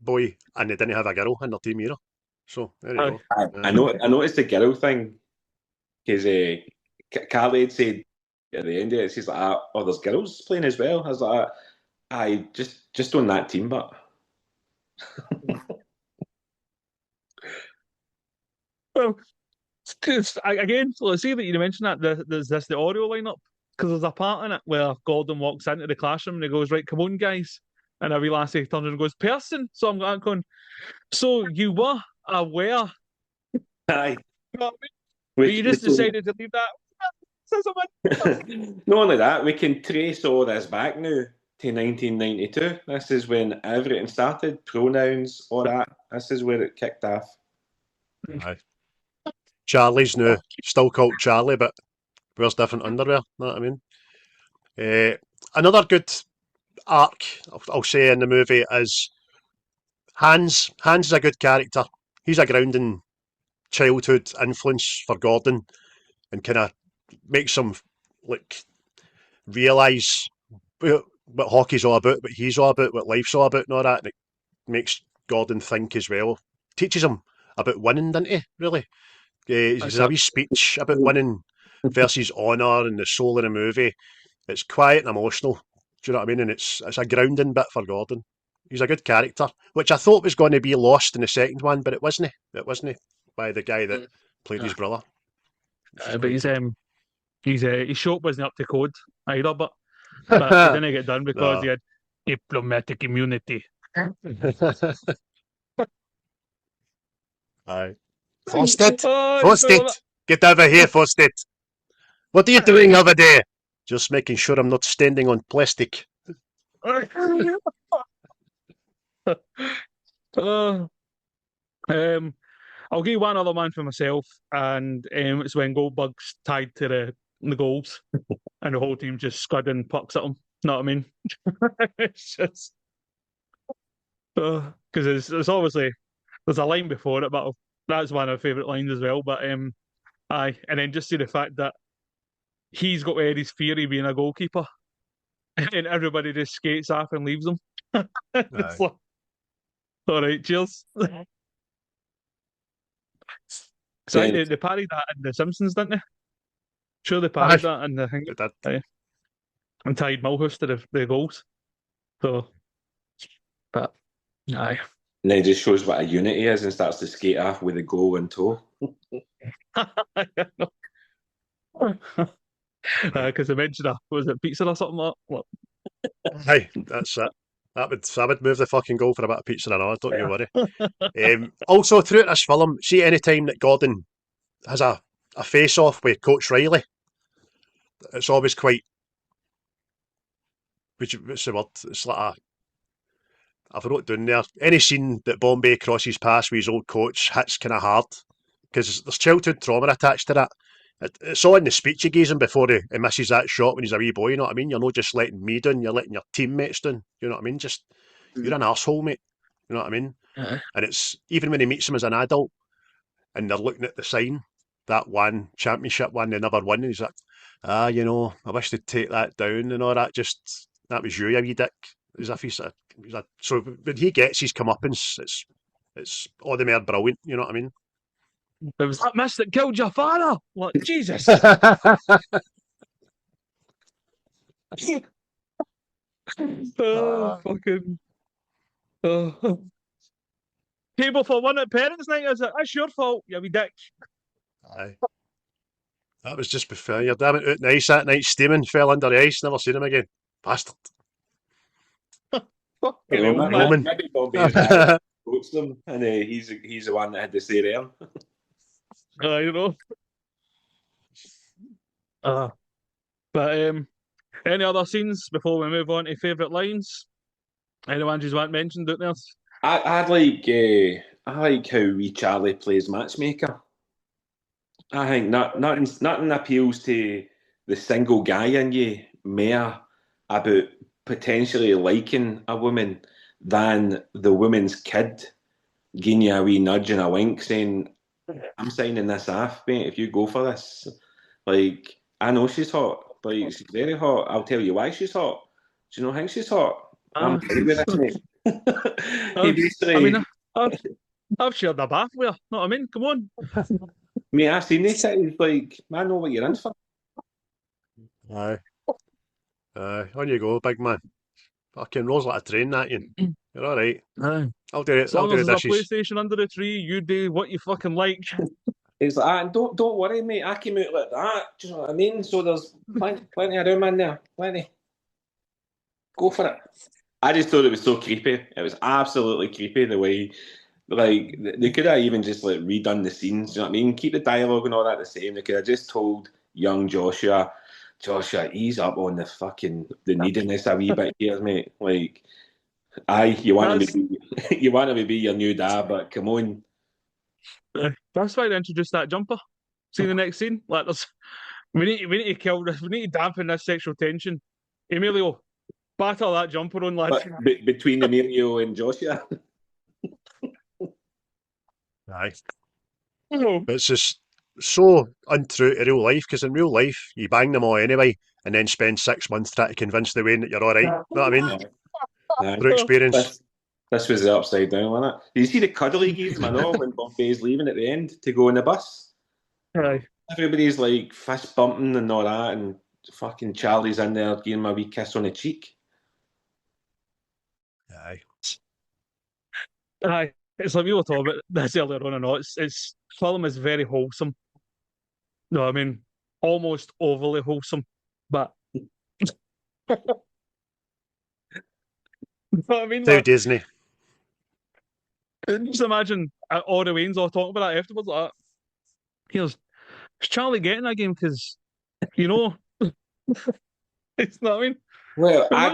boy and they didn't have a girl in their team either. So there you go. I noticed the girl thing because Carly had said at the end of it, she's like, "Oh, there's girls playing as well." I was like, "I just on that team, but." Well, again, let's see that you mentioned that there's the audio lineup, because there's a part in it where Gordon walks into the classroom and he goes, "Right, come on, guys," and every lassie turns and goes, "Person." So I'm going, so you were aware? Aye. You know what I mean? But you just decided to leave that. Not only that, we can trace all this back now to 1992. This is when everything started, pronouns, all that. This is where it kicked off. Aye. Charlie's now still called Charlie, but wears different underwear. Know what I mean? Another good arc, I'll say, in the movie is Hans. Hans is a good character. He's a grounding childhood influence for Gordon, and kind of makes him like realise what hockey's all about, what he's all about, what life's all about, and all that. And it makes Gordon think as well. Teaches him about winning, doesn't he? Really, there's a wee speech about winning versus honour and the soul of the movie. It's quiet and emotional. Do you know what I mean? And it's a grounding bit for Gordon. He's a good character, which I thought was going to be lost in the second one, but it wasn't. It wasn't by the guy that played his brother. But his shop wasn't up to code either, but he didn't get done because he had diplomatic immunity. Aye. Fawcett! Get over here, Fawcett! What are you doing over there? Just making sure I'm not standing on plastic. I'll give one other one for myself, and it's when Goldberg's tied to the goals, and the whole team just scudding pucks at him. Know what I mean? It's just because it's obviously there's a line before it, but that's one of my favourite lines as well. But aye, and then just see the fact that he's got Eddie's theory being a goalkeeper, and everybody just skates off and leaves him. It's like, all right, cheers. So they parried that in The Simpsons, didn't they? Sure, they parried that in the thing. And tied Mulhouse to the goals. So, but, aye. And then he just shows what a unit he is and starts to skate off with a goal in tow. Because they mentioned was it pizza or something like that? Aye, that's it. I would move the fucking goal for a bit of pizza and all, don't you worry. Also, throughout this film, see any time that Gordon has a face-off with Coach Riley, it's always quite... What's the word? It's like I've wrote down there, any scene that Bombay crosses past with his old coach hits kind of hard, because there's childhood trauma attached to that. It's all in the speech he gives him before he misses that shot when he's a wee boy, you know what I mean? You're not just letting me down, you're letting your teammates down, you know what I mean? Just, you're an arsehole, mate, you know what I mean? And it's, even when he meets him as an adult, and they're looking at the sign, that one championship one they never won, and he's like, you know, I wish they'd take that down and all that, just, that was you wee dick. As if he's so when he gets his comeuppance, it's all the more brilliant, you know what I mean? It was that mess that killed your father. Like, Jesus. Fucking. Table for one at parents' night. That's your fault, you wee dick. Aye. That was just before you're damn it out in the ice that night, steaming, fell under the ice, never seen him again. Bastard. Roman. Maybe Bobby coached them, and he's the one that had to say there. You know. But any other scenes before we move on to favourite lines? Anyone you want mentioned out there? I like how wee Charlie plays matchmaker. I think nothing appeals to the single guy in you more about potentially liking a woman than the woman's kid giving you a wee nudge and a wink saying, I'm signing this off, mate, if you go for this. Like, I know she's hot, but she's very hot. I'll tell you why she's hot. Do you not think she's hot? I'm happy with this, mate. I mean, I've shared a bath with her. Know what I mean? Come on. Mate, I've seen this. It's like, I know what you're in for. Aye. On you go, big man. Fucking rolls like a train, that you. You're all right. Aye. I'll do it. As long as there's a PlayStation under the tree, you do what you fucking like. It's like, don't worry, mate. I came out like that. Do you know what I mean? So there's plenty of room in there. Plenty. Go for it. I just thought it was so creepy. It was absolutely creepy the way, like, they could have even just like redone the scenes. Do you know what I mean? Keep the dialogue and all that the same. They could have just told young Joshua, ease up on the neediness a wee bit here, mate. Like, you want to be your new dad, but come on. That's why they introduced that jumper. See the next scene? Like, we need to kill this. We need to dampen this sexual tension. Emilio, batter that jumper on, lads. Between Emilio and Joshua. Aye. Oh. It's just so untrue to real life, because in real life, you bang them all anyway, and then spend 6 months trying to convince the Wayne that you're all right. Know what I mean? Through experience. This was the upside down, wasn't it? Did you see the cuddle he gave him, I know, when Bombay's leaving at the end to go on the bus? Aye. Everybody's like fist bumping and all that, and fucking Charlie's in there giving him a wee kiss on the cheek. Aye. Aye. It's like we were talking about this earlier on and all. It's film is very wholesome. No, I mean almost overly wholesome, but you know what I mean? How Like, Disney. just imagine all the Waynes all talking about that afterwards. Like, here's Charlie getting that game because you know, it's not. I mean, Well, I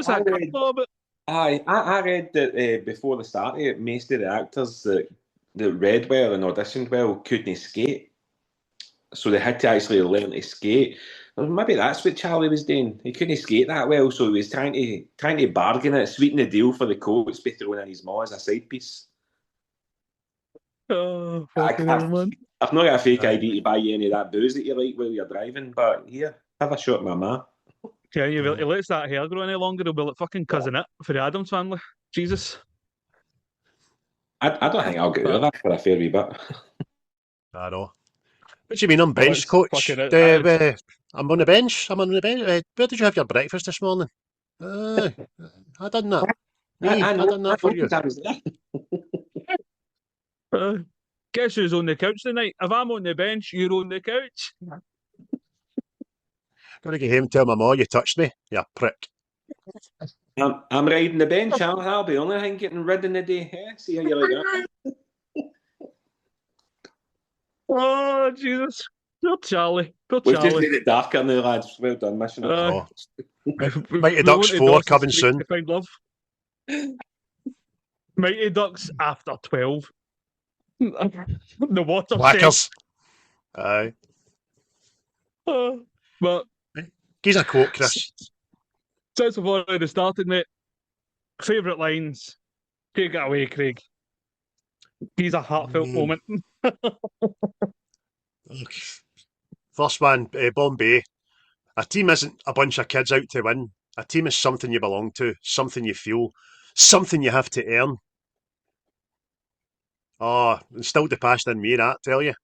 read that before the start of it, most of the actors that read well and auditioned well couldn't skate, so they had to actually learn to skate. Well, maybe that's what Charlie was doing. He couldn't skate that well, so he was trying to bargain it, sweeten the deal for the coach by throwing in his maw as a side piece. oh, fucking hell, man. I've not got a fake ID to buy you any of that booze that you like while you're driving, but here, have a shot at my ma. Yeah, he lets that hair grow any longer, he'll be like fucking cousin it for the Addams family. Jesus. I don't think I'll get rid of that for a fair wee bit. I know. What do you mean I'm bench coach? I'm on the bench. I'm on the bench. Where did you have your breakfast this morning? I done that. I done that for you. Guess who's on the couch tonight? If I'm on the bench, you're on the couch. Gotta get home and tell my ma you touched me, you prick. I'm riding the bench, I'll be only thing getting rid in the day. Yeah, see how you like that. Oh, Jesus. Poor Charlie. Poor We've Charlie. just made it darker now, lads. Well done, mission. Mighty Ducks 4 coming soon. To find love. Mighty Ducks after 12. The water Whackers. Aye. But He's a quote, Chris. Since we've already started, mate, favourite lines. Take it away, Craig. He's a heartfelt moment. First one, Bombay. A team isn't a bunch of kids out to win. A team is something you belong to, something you feel, something you have to earn. Oh, instilled the passion in me, that, tell you.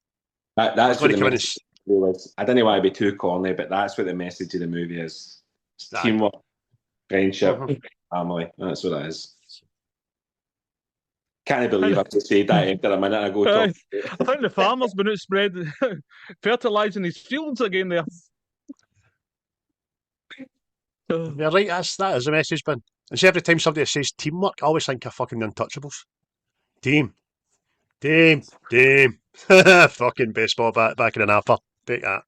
That's what the message was. I don't want to be too corny, but that's what the message of the movie is. It's teamwork, friendship, family. That's what it is. Can't believe I've just said that after a minute ago. I think the farmer's been out spread fertilising his fields again there. You're right, that is the message, Ben. And see, every time somebody says teamwork, I always think of fucking Untouchables. Team. Fucking baseball bat back in an apple. Take that.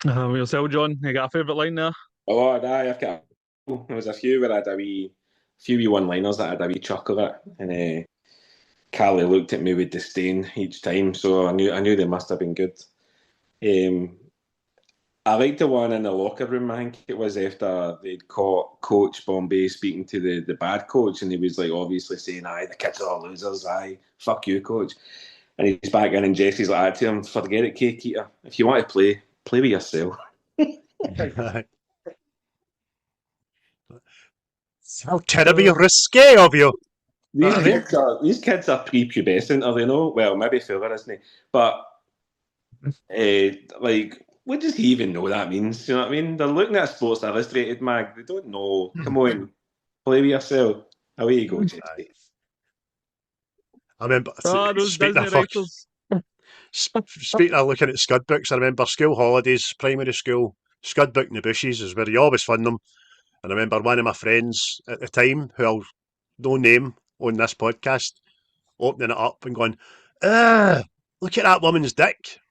Yourself, John, you got a favourite line there? Oh, I've got. There was a few where I had a wee one-liners that I had a wee chuckle at, and Callie looked at me with disdain each time, so I knew they must have been good. I liked the one in the locker room. I think it was after they'd caught Coach Bombay speaking to the bad coach, and he was like obviously saying, "Aye, the kids are all losers. Aye, fuck you, coach." And he's back in, and Jesse's like to him, "Forget it, Cake Eater. If you want to play with yourself." How terribly risque of you. These kids are prepubescent, are they not? Well, maybe Fuller, isn't he? But like, what does he even know that means? You know what I mean? They're looking at a Sports Illustrated mag. They don't know. Come on, play with yourself. Away you go, Jesse. I remember speaking of looking at Scud books, I remember school holidays, primary school, Scud book in the bushes is where you always find them. And I remember one of my friends at the time, who I'll no name on this podcast, opening it up and going, look at that woman's dick.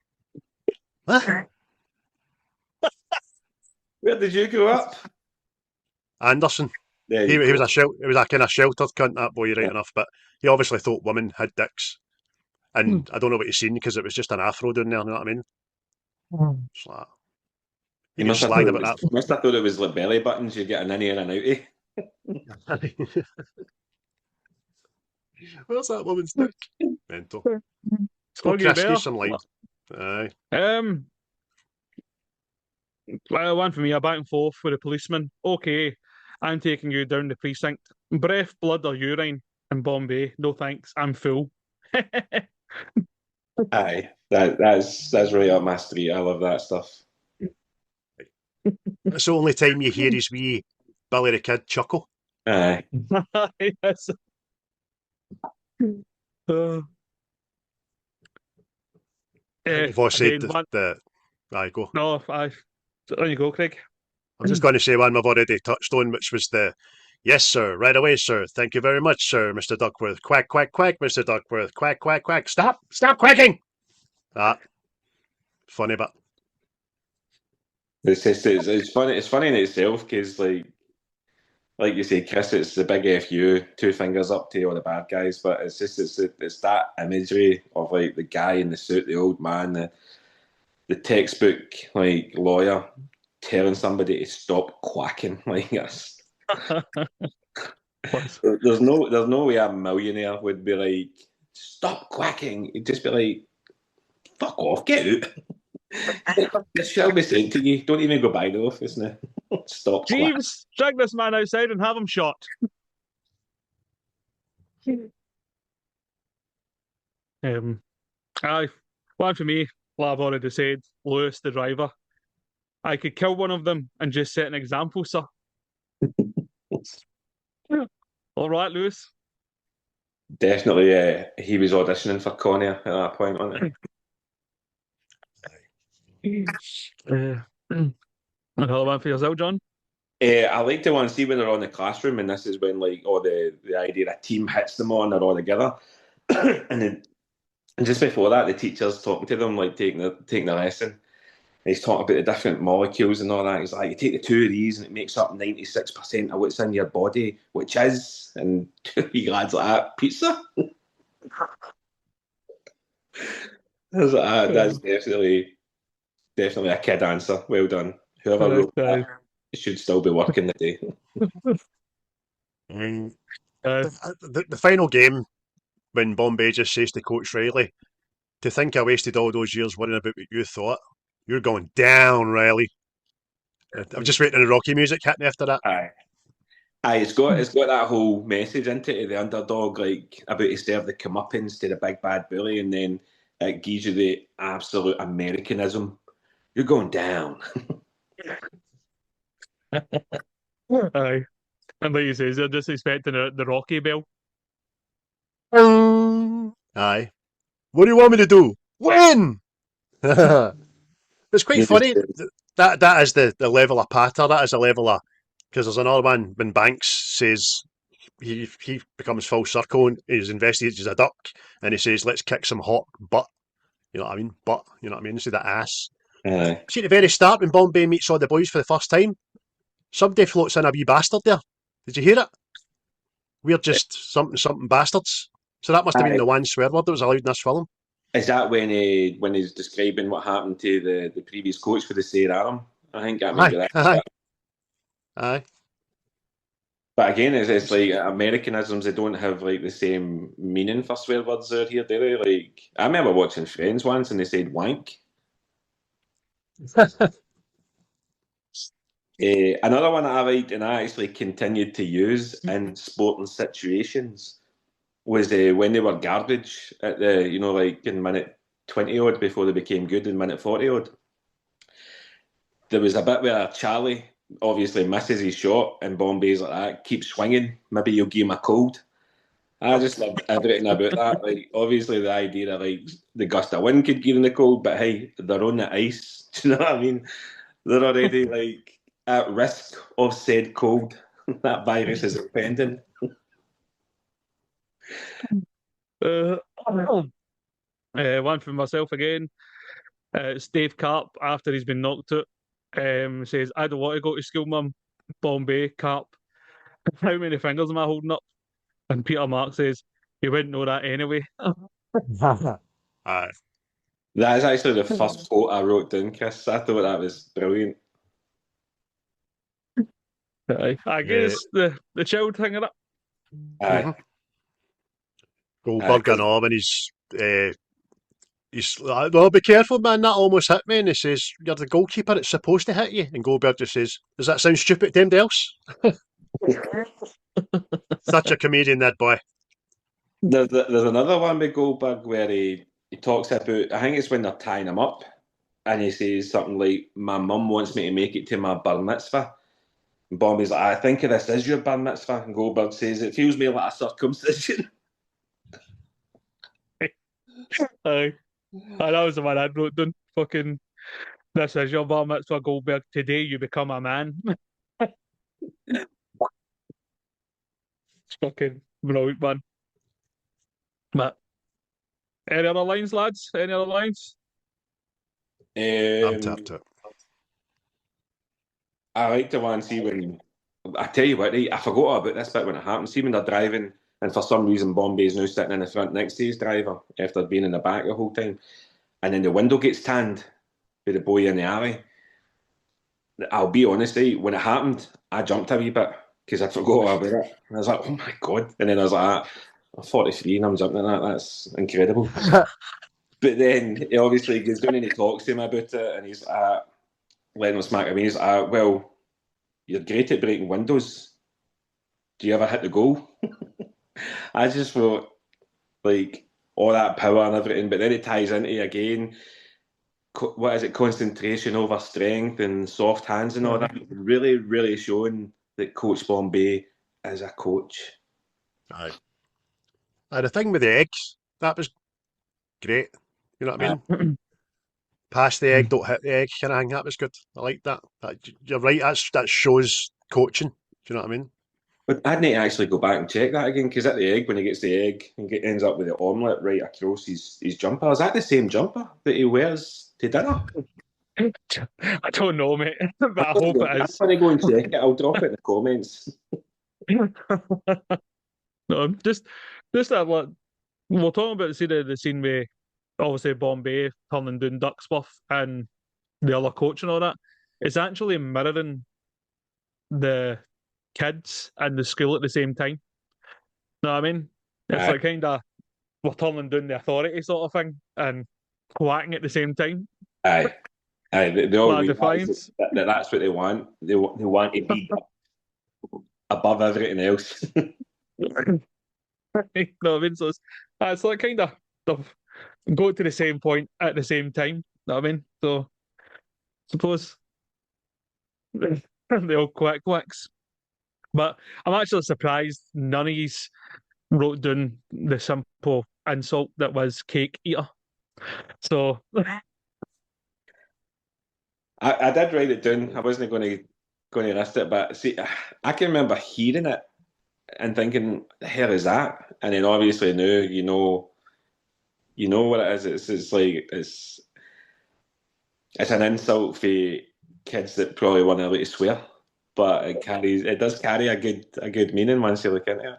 What? Where did you grow up? Anderson. He was a kind of sheltered cunt, that boy, right enough, but he obviously thought women had dicks. And I don't know what he's seen because it was just an afro down there, you know what I mean? It's like, you must have thought it was like belly buttons you get an in and out of. Where's that woman's dick? Mental. Let's go, Huggy Chris. bear. Give some light. Aye. Well, one for me, a back and forth with a policeman. Okay, I'm taking you down the precinct. Breath, blood, or urine in Bombay. No thanks, I'm full. Aye, that's right up my street. I love that stuff. It's the only time you hear his wee Billy the Kid chuckle. Aye. Yes. You've all said Again, aye, go. no, on you go, Craig. I'm just going to say one we've already touched on, which was the yes, sir, right away, sir. Thank you very much, sir, Mr. Duckworth. Quack, quack, quack, Mr. Duckworth. Quack, quack, quack. Stop quacking. Funny, but It's funny. It's funny in itself because, like you say, Chris, it's the big FU, 2 fingers up to all the bad guys. But it's that imagery of like the guy in the suit, the old man, the textbook like lawyer telling somebody to stop quacking like this. There's no way a millionaire would be like, stop quacking. He'd just be like, fuck off, get out. This shall be sent to you. Don't even go by the office now. Stop. Jeeves, drag this man outside and have him shot. Aye, one for me, like I've already said, Lewis the driver. I could kill one of them and just set an example, sir. All right, Lewis. Definitely, he was auditioning for Conner at that point, wasn't he? Another one for yourself, John? I like to want to see when they're on the classroom, and this is when like the idea a team hits them on, they're all together, and just before that, the teacher's talking to them, like taking the lesson. And he's talking about the different molecules and all that. He's like, you take the 2 of these, and it makes up 96% of what's in your body, which is, and 2 lads like that, pizza. That's definitely a kid answer. Well done. Whoever wrote that should still be working the day. The final game, when Bombay just says to Coach Riley, to think I wasted all those years worrying about what you thought, you're going down, Riley. I'm just waiting on the Rocky music hitting after that. Aye, it's got that whole message into it, the underdog, like about to serve the comeuppance to the big bad bully, and then it gives you the absolute Americanism. You're going down. Aye. And like you say, they're just expecting the Rocky bell. Aye. What do you want me to do? Win! It's quite funny. That is the level of patter. That is a level of... Because there's another one when Banks says he becomes full circle and he's investigated as a duck and he says, let's kick some hot butt. You know what I mean? Butt. You know what I mean? Instead of ass. See, at the very start when Bombay meets all the boys for the first time, somebody floats in a wee bastard there. Did you hear it? We're just something bastards. So that must have been the one swear word that was allowed in this film. Is that when he's describing what happened to the previous coach for the Sayre Aram? I think that might be that. Aye. But again, it's like Americanisms, they don't have like the same meaning for swear words out here, do they? Like, I remember watching Friends once and they said wank. Another one that I liked and I actually continued to use in sporting situations was when they were garbage at the, like in minute 20 odd before they became good in minute 40 odd. There was a bit where Charlie obviously misses his shot and Bombay's like that, keeps swinging, maybe you'll give him a cold. I just loved everything about that. Like, obviously the idea that like the gust of wind could give them the cold, but hey, they're on the ice. Do you know what I mean? They're already like at risk of said cold. That virus is impending. One for myself again. It's Dave Carp after he's been knocked out. Says, I don't want to go to school, Mum. Bombay, Carp. How many fingers am I holding up? And Peter Mark says, you wouldn't know that anyway. That is actually the first quote I wrote down, Chris. I thought that was brilliant. I guess the child hanging up. Aye. Goldberg and all, and he's like, well, be careful, man, that almost hit me. And he says, you're the goalkeeper, it's supposed to hit you. And Goldberg just says, does that sound stupid to anybody else? Such a comedian, that boy. There's another one with Goldberg where he talks about, I think it's when they're tying him up, and he says something like, my mum wants me to make it to my bar mitzvah. And Bombay's like, I think this is your bar mitzvah. And Goldberg says, it feels me like a circumcision. Aye. That was the one I wrote down. Fucking, this is your bar mitzvah, Goldberg. Today you become a man. It's fucking brilliant, man. But any other lines, lads? Any other lines? I'm tapped it. I like the one, see, when I tell you what, right, I forgot about this bit when it happened. See, when they're driving, and for some reason Bombay's now sitting in the front next to his driver after being in the back the whole time, and then the window gets tanned with the boy in the alley. I'll be honest, right, when it happened, I jumped a wee bit because I forgot about it. And I was like, oh my God. And then I was like, I'm 43 and I'm jumping at that. That's incredible. But then he obviously goes down and he talks to him about it, and he's letting him smack him. He's well, you're great at breaking windows. Do you ever hit the goal? I just thought, like, all that power and everything, but then it ties into, again, what is it, concentration over strength and soft hands and all that. Really, really showing that Coach Bombay is a coach. Aye. The thing with the eggs, that was great. You know what I mean? Pass the egg, don't hit the egg kind of thing. That was good. I like that. You're right, that shows coaching. Do you know what I mean? But I'd need to actually go back and check that again, because at the egg, when he gets the egg and ends up with the omelette right across his jumper, is that the same jumper that he wears to dinner? I don't know, mate, but I hope it is. When I go and check it, I'll drop it in the comments. No, just that, what we're talking about, the scene where obviously Bombay turning down Ducksworth and the other coach and all that. It's actually mirroring the kids and the school at the same time. Know what I mean? It's like kind of, we're turning down the authority sort of thing and quacking at the same time. Aye. They all realize that's what they want. They want to be above everything else. No, I mean, so it's like kind of go to the same point at the same time. Know what I mean? So suppose the old quacks. But I'm actually surprised none of these wrote down the simple insult that was cake eater. So I did write it down. I wasn't going to list it, but see, I can remember hearing it and thinking, "The hell is that?" And then obviously now you know what it is. It's like it's an insult for kids that probably want to swear, but it does carry a good meaning once you look into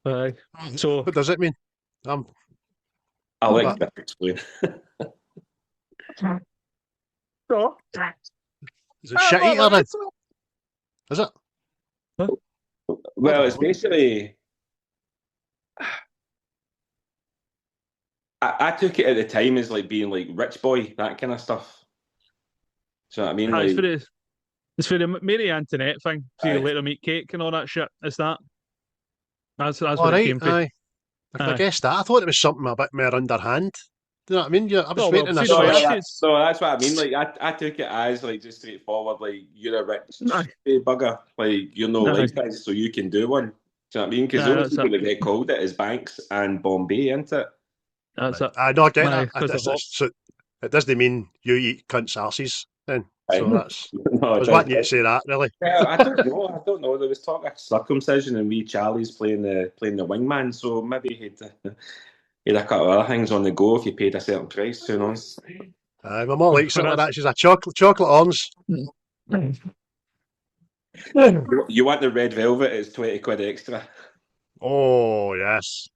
it. So what does it mean? I'll let you explain. Is it shit eater then? Is it? Huh? Well, it's basically. I took it at the time as like being like rich boy, that kind of stuff. So I mean, like, it's for the Mary Antoinette thing. So you let them eat cake and all that shit. It's that. That's what it came from. I guess that. I thought it was something a bit more underhand. Do you know what I mean? I was waiting. So that's what I mean. Like I took it as like just straightforward. Like you're a rich bugger. Like you're no life guys, so you can do one. Do you know what I mean? Because the only people that get called it is Banks and Bombay, isn't it? That's it. I know. I get that. So it doesn't mean you eat cunts' arses then. So that's. I was wanting you to say that, really. Yeah, I don't know. There was talk of circumcision and wee Charlie's playing the wingman, so maybe he'd a couple of other things on the go if you paid a certain price. Who knows? My mum likes something like that. She's a chocolate orange. You want the red velvet? It's 20 quid extra. Oh yes.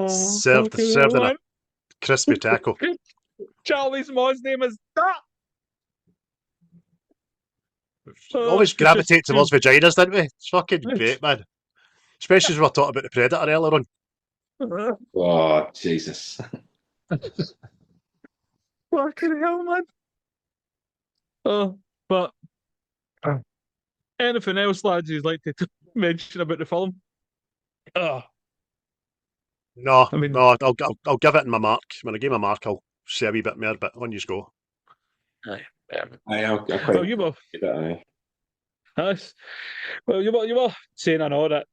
Served in a crispy taco. Charlie's mom's name is that. Always gravitate towards vaginas, didn't we? It's fucking great, man. Especially as we were talking about the Predator earlier on. Oh, Jesus. Fucking hell, man. Oh, but anything else, lads, you'd like to mention about the film? Oh, No, I mean, no, I'll give it in my mark. When I give my mark, I'll say a wee bit more, but on you go. aye. I quite Well, you were, like that. Aye. yes. Well, you were saying, I know that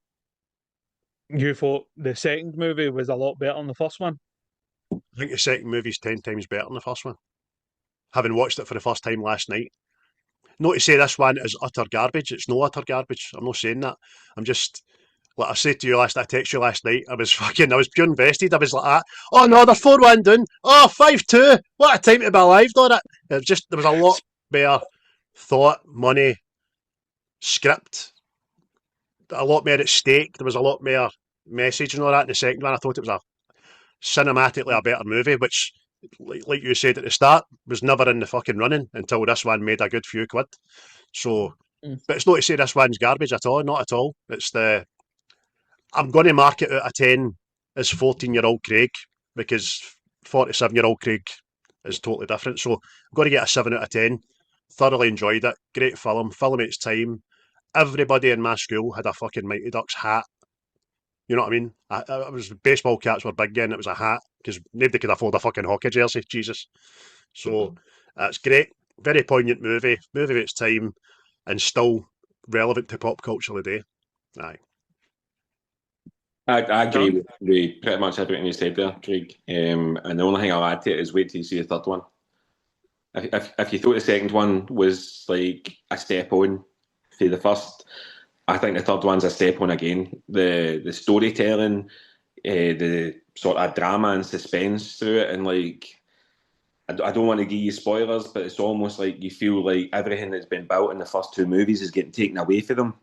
you thought the second movie was a lot better than the first one. I think the second movie's 10 times better than the first one. Having watched it for the first time last night. Not to say this one is utter garbage. It's no utter garbage. I'm not saying that. I'm just like I said to you I texted you last night. I was pure invested. I was like that. Oh no, they're 4-1 down. Oh, 5-2. What a time to be alive, though. There was a lot better thought, money, script, a lot more at stake. There was a lot more message and all that in the second one. I thought it was a cinematically a better movie, which, like you said at the start, was never in the fucking running until this one made a good few quid. So, Mm. but it's not to say this one's garbage at all, not at all. I'm going to mark it out of 10 as 14-year-old Craig, because 47-year-old Craig is totally different. So, I'm going to get a 7 out of 10. Thoroughly enjoyed it. Great film of its time. Everybody in my school had a fucking Mighty Ducks hat. You know what I mean? I was baseball caps were big again. It was a hat because nobody could afford a fucking hockey jersey. Jesus. So it's great. Very poignant movie of its time, and still relevant to pop culture today. Aye. I agree Done. with pretty much everything you said there, Craig. And the only thing I'll add to it is wait till you see the third one. If you thought the second one was like a step on to the first, I think the third one's a step on again. The storytelling, the sort of drama and suspense through it, and like I don't want to give you spoilers, but it's almost like you feel like everything that's been built in the first two movies is getting taken away from them.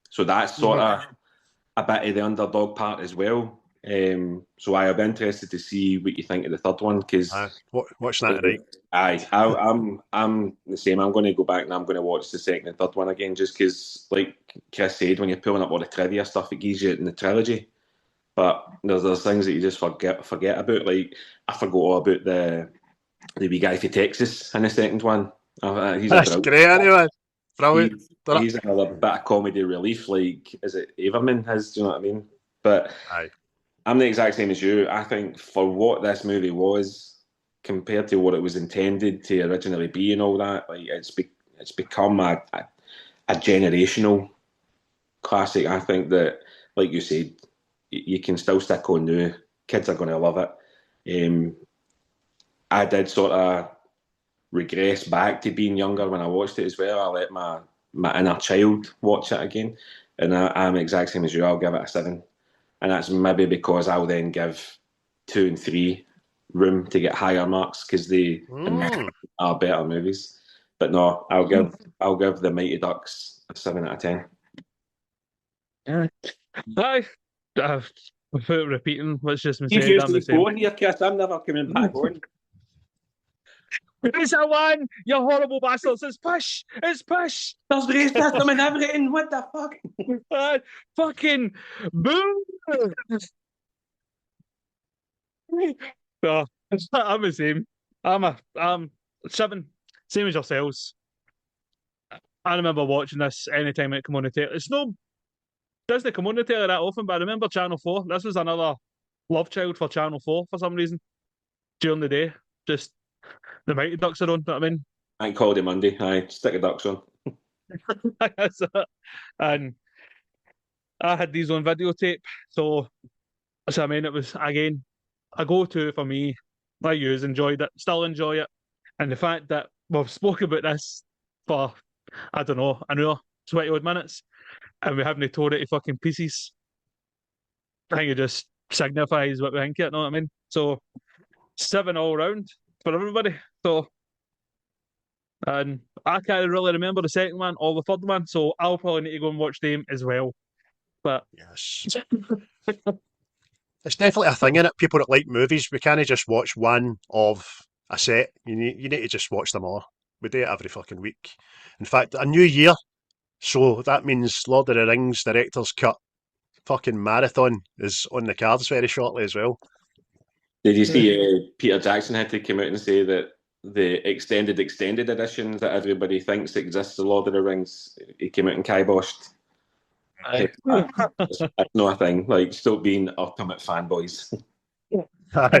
So that's sort of a bit of the underdog part as well. So I'll be interested to see what you think of the third one because Watch that tonight. I'm the same. I'm going to go back and I'm going to watch the second and third one again just because, like Chris said, when you're pulling up all the trivia stuff, it gives you in the trilogy. But there's things that you just forget about. Like I forgot all about the wee guy from Texas in the second one. That's great, anyway. Brilliant. He's another bit of comedy relief. Like, is it Averman? Do you know what I mean? But aye. I'm the exact same as you. I think for what this movie was compared to what it was intended to originally be and all that, like it's become a generational classic. I think that, like you said, you can still stick on new. Kids are going to love it. I did sort of regress back to being younger when I watched it as well. I let my inner child watch it again, and I'm the exact same as you. I'll give it a 7. And that's maybe because I'll then give 2 and 3 room to get higher marks because they are better movies. But no, I'll give the Mighty Ducks a 7 out of 10. Aye. Without repeating, let's just say He's I'm the usually same. 4 here, Chris. I'm never coming back on. It's a 1, you horrible bastards. It's push. It's push. There's racism and everything. What the fuck? Fucking boo. No, I'm the same. I'm 7, same as yourselves. I remember watching this anytime it came on the telly. It's no doesn't come on the telly that often, but I remember Channel 4. This was another love child for Channel 4 for some reason. During the day. Just the Mighty Ducks are on, you know what I mean? I called it Monday. Aye, stick a Ducks on. And I had these on videotape, so I mean it was again a go-to for me. I enjoyed it, still enjoy it. And the fact that we've spoken about this for I don't know, an hour, 20 odd minutes, and we haven't torn it to fucking pieces. I think it just signifies what we think it, you know what I mean? So 7 all round for everybody. So and I can't really remember the second one or the third one, so I'll probably need to go and watch them as well. But yes. It's definitely a thing in it. People that like movies, we can't just watch one of a set. You need to just watch them all. We do it every fucking week. In fact, a new year, so that means Lord of the Rings director's cut fucking marathon is on the cards very shortly as well. Did you see Peter Jackson had to come out and say that the extended edition that everybody thinks exists of Lord of the Rings, he came out and kiboshed? That's not a thing. Like, stop being ultimate fanboys. Stop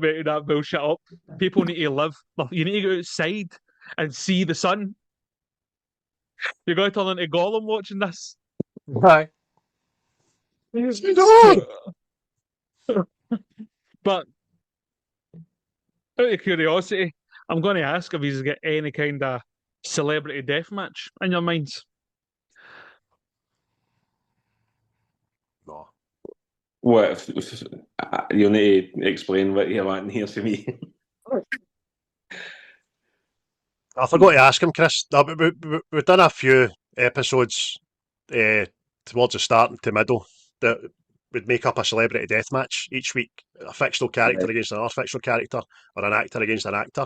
making that bullshit up. People need to live. You need to go outside and see the sun. You're going to turn into Gollum watching this. Right. But out of curiosity, I'm going to ask if he's got any kind of celebrity death match in your minds. No. What? You'll need to explain what you're wanting here for me. I forgot to ask him, Chris. We've done a few episodes towards the start to middle that would make up a celebrity death match each week. A fictional character against another fictional character, or an actor against an actor.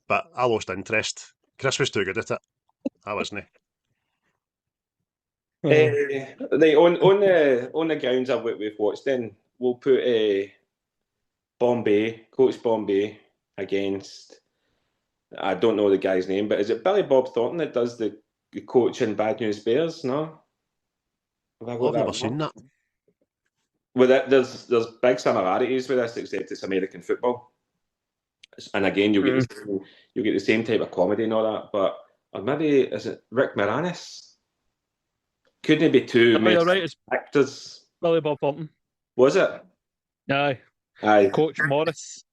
But I lost interest. Chris was too good at it. I wasn't. On the grounds of what we've watched, then we'll put Coach Bombay against. I don't know the guy's name, but is it Billy Bob Thornton that does the coach in Bad News Bears? No, I've never seen that. Well, there's big similarities with this, except it's American football, and again you'll get the same type of comedy and all that. But or maybe is it Rick Moranis? Couldn't it be two actors? Billy Bob Thornton. Was it? Aye. Coach Morris.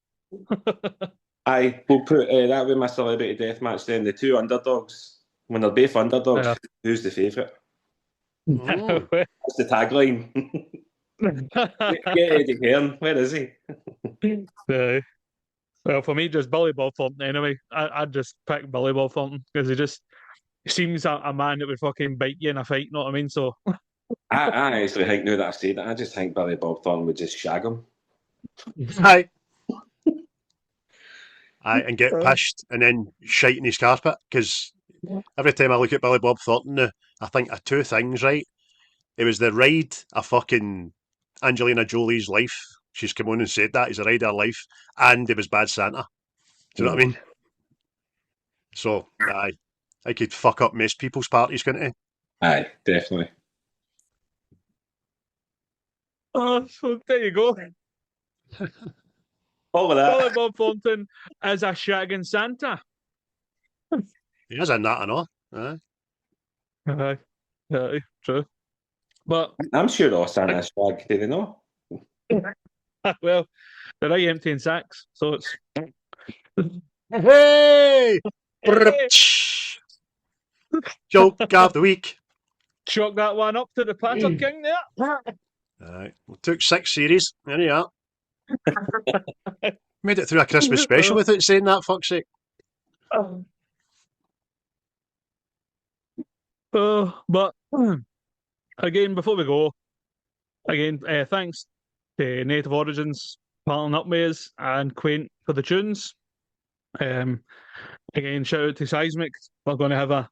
Aye, we'll put that with my celebrity death match then. The two underdogs. When they're both underdogs, who's the favourite? That's the tagline. Get Eddie Hearn. Where is he? Well, for me, just Billy Bob Thornton anyway. I'd just pick Billy Bob Thornton because he seems a man that would fucking bite you in a fight, you know what I mean? So I actually think, now that I've said that, I just think Billy Bob Thornton would just shag him. Aye. And get pissed and then shite in his carpet, because every time I look at Billy Bob Thornton now, I think of two things, right? It was the ride of fucking Angelina Jolie's life. She's come on and said that. He's a ride of her life. And it was Bad Santa. Do you know what I mean? So, aye. I could fuck up most people's parties, couldn't he? Aye, definitely. Oh, so there you go. All of that. Billy Bob Thornton is a shagging Santa. He is in that, I know. Aye, true. But I'm sure all Santa's shag, do they know? Well, they're right emptying sacks, so it's. Hey! Joke of the week. Chalk that one up to the Patter King there. Alright. We took 6 series. There you are. Made it through a Christmas special without saying that, fuck's sake. But again, before we go, thanks to Native Origins partnering up with us and Quaint for the tunes. Again, shout out to Seismic. We're going to have a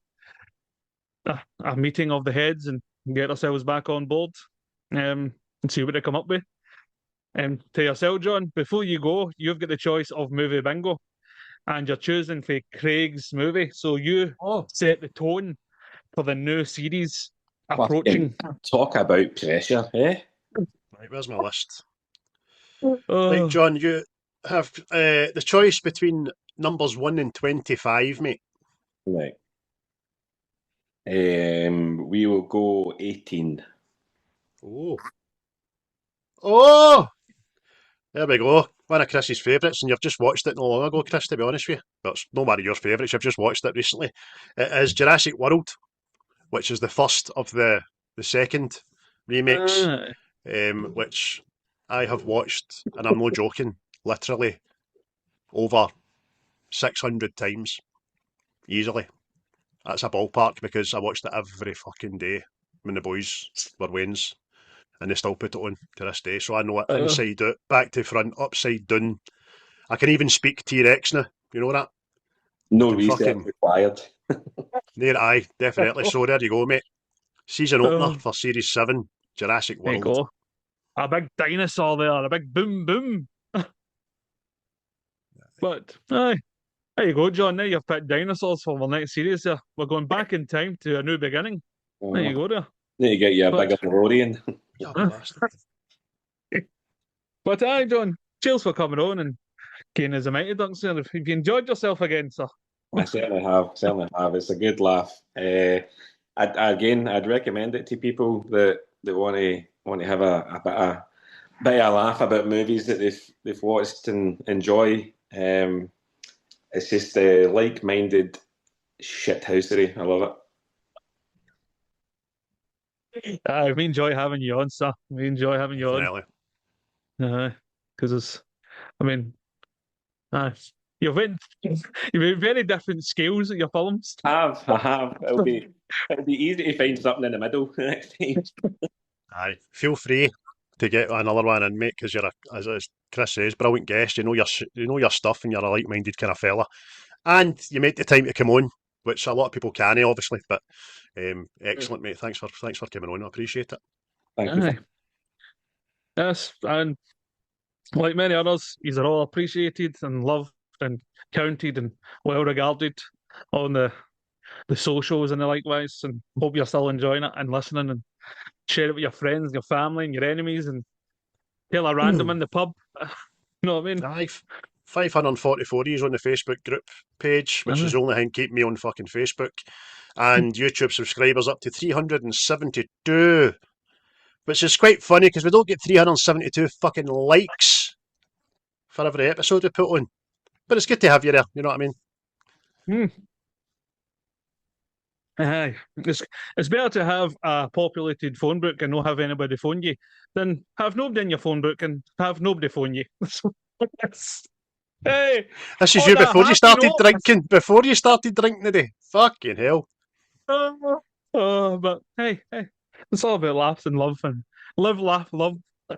meeting of the heads and get ourselves back on board and see what they come up with. And to yourself, John, before you go, you've got the choice of movie bingo, and you're choosing for Craig's movie. So you set the tone for the new series approaching. Talk about pressure, eh? Right, where's my list? Right, John, you have the choice between numbers 1 and 25, mate. Right. We will go 18. Oh! There we go. One of Chris's favourites, and you've just watched it not long ago, Chris, to be honest with you. That's no one of your favourites, you've just watched it recently. It is Jurassic World, which is the first of the second remakes, which I have watched, and I'm no joking, literally over 600 times. Easily. That's a ballpark, because I watched it every fucking day when the boys were Waynes. And they still put it on to this day. So I know it inside out, back to front, upside down. I can even speak T-Rex now. You know that? No research required. There, aye, definitely. So there you go, mate. Season opener for Series 7, Jurassic World. There you go. A big dinosaur there, a big boom boom. But, aye. There you go, John. Now you've picked dinosaurs for the next series there. We're going back in time to a new beginning. There you go there. Need to get you a bigger DeLorean. But aye, John, cheers for coming on and getting us a Mighty Ducks there. Have you enjoyed yourself again, sir? I certainly have. It's a good laugh. I'd recommend it to people that want to have a bit of a laugh about movies that they've watched and enjoy. It's just like-minded shithousery. I love it. We enjoy having you on, sir. We enjoy having you on. Because it's, I mean, you've very different scales at your films. I have. It'll be easy to find something in the middle next time. Aye, feel free to get another one in, mate, because you're as Chris says, brilliant guest. You know your stuff, and you're a like-minded kind of fella. And you made the time to come on, which a lot of people can't, obviously. But excellent, mate. Thanks for coming on. I appreciate it. Thank you. Yes, and like many others, these are all appreciated and loved and counted and well regarded on the socials and the likewise. And hope you're still enjoying it and listening and share it with your friends, your family, and your enemies, and tell a random in the pub. You know what I mean? Aye, 544 is on the Facebook group page, which is the only thing keeping me on fucking Facebook. And YouTube subscribers up to 372, which is quite funny because we don't get 372 fucking likes for every episode we put on. But it's good to have you there, you know what I mean? Aye. It's better to have a populated phone book and not have anybody phone you than have nobody in your phone book and have nobody phone you. Hey, this is you before you started drinking. Before you started drinking today. Fucking hell. But hey, it's all about laughs and love and live, laugh, love. Aye.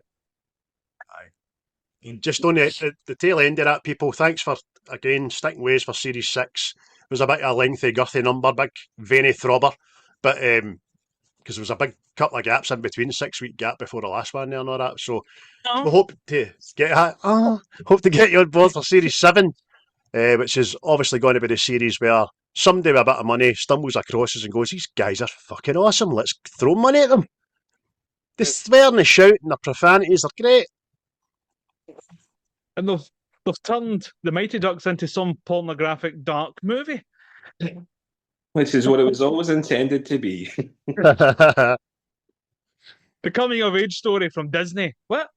Just on the tail end of that, people, thanks for, again, sticking ways for Series 6. It was a bit of a lengthy, girthy number, big, veiny throbber. But, because there was a big couple of gaps in between, 6-week gap before the last one there and all that. So, we hope to get you on board for Series 7, which is obviously going to be the series where somebody with a bit of money stumbles across us and goes, these guys are fucking awesome, let's throw money at them. The swear and the shout and the profanities are great. And they've turned the Mighty Ducks into some pornographic dark movie. Which is what it was always intended to be. The coming of age story from Disney. What?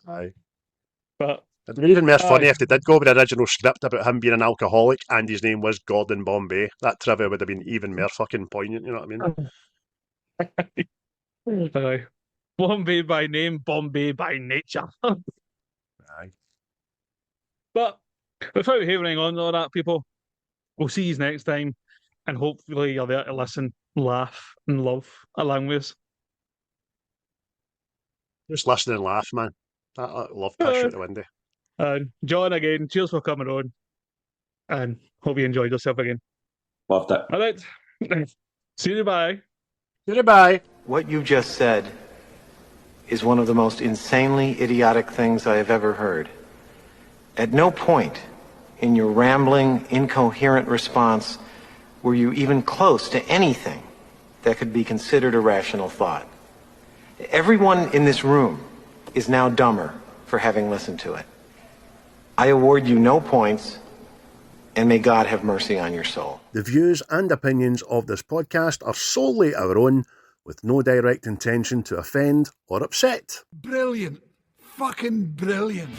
Aye. But it'd be even more funny if they did go with the original script about him being an alcoholic and his name was Gordon Bombay. That trivia would have been even more fucking poignant, you know what I mean? Aye. Bombay by name, Bombay by nature. Aye. But without hammering on all that, people, we'll see you next time, and hopefully you're there to listen, laugh, and love along with us. Just listen and laugh, man. I love push out the window. And John, again, cheers for coming on, and hope you enjoyed yourself again. Loved it. All right. See you, bye. See you, bye. What you just said is one of the most insanely idiotic things I have ever heard. At no point in your rambling, incoherent response were you even close to anything that could be considered a rational thought. Everyone in this room is now dumber for having listened to it. I award you no points, and may God have mercy on your soul. The views and opinions of this podcast are solely our own, with no direct intention to offend or upset. Brilliant. Fucking brilliant.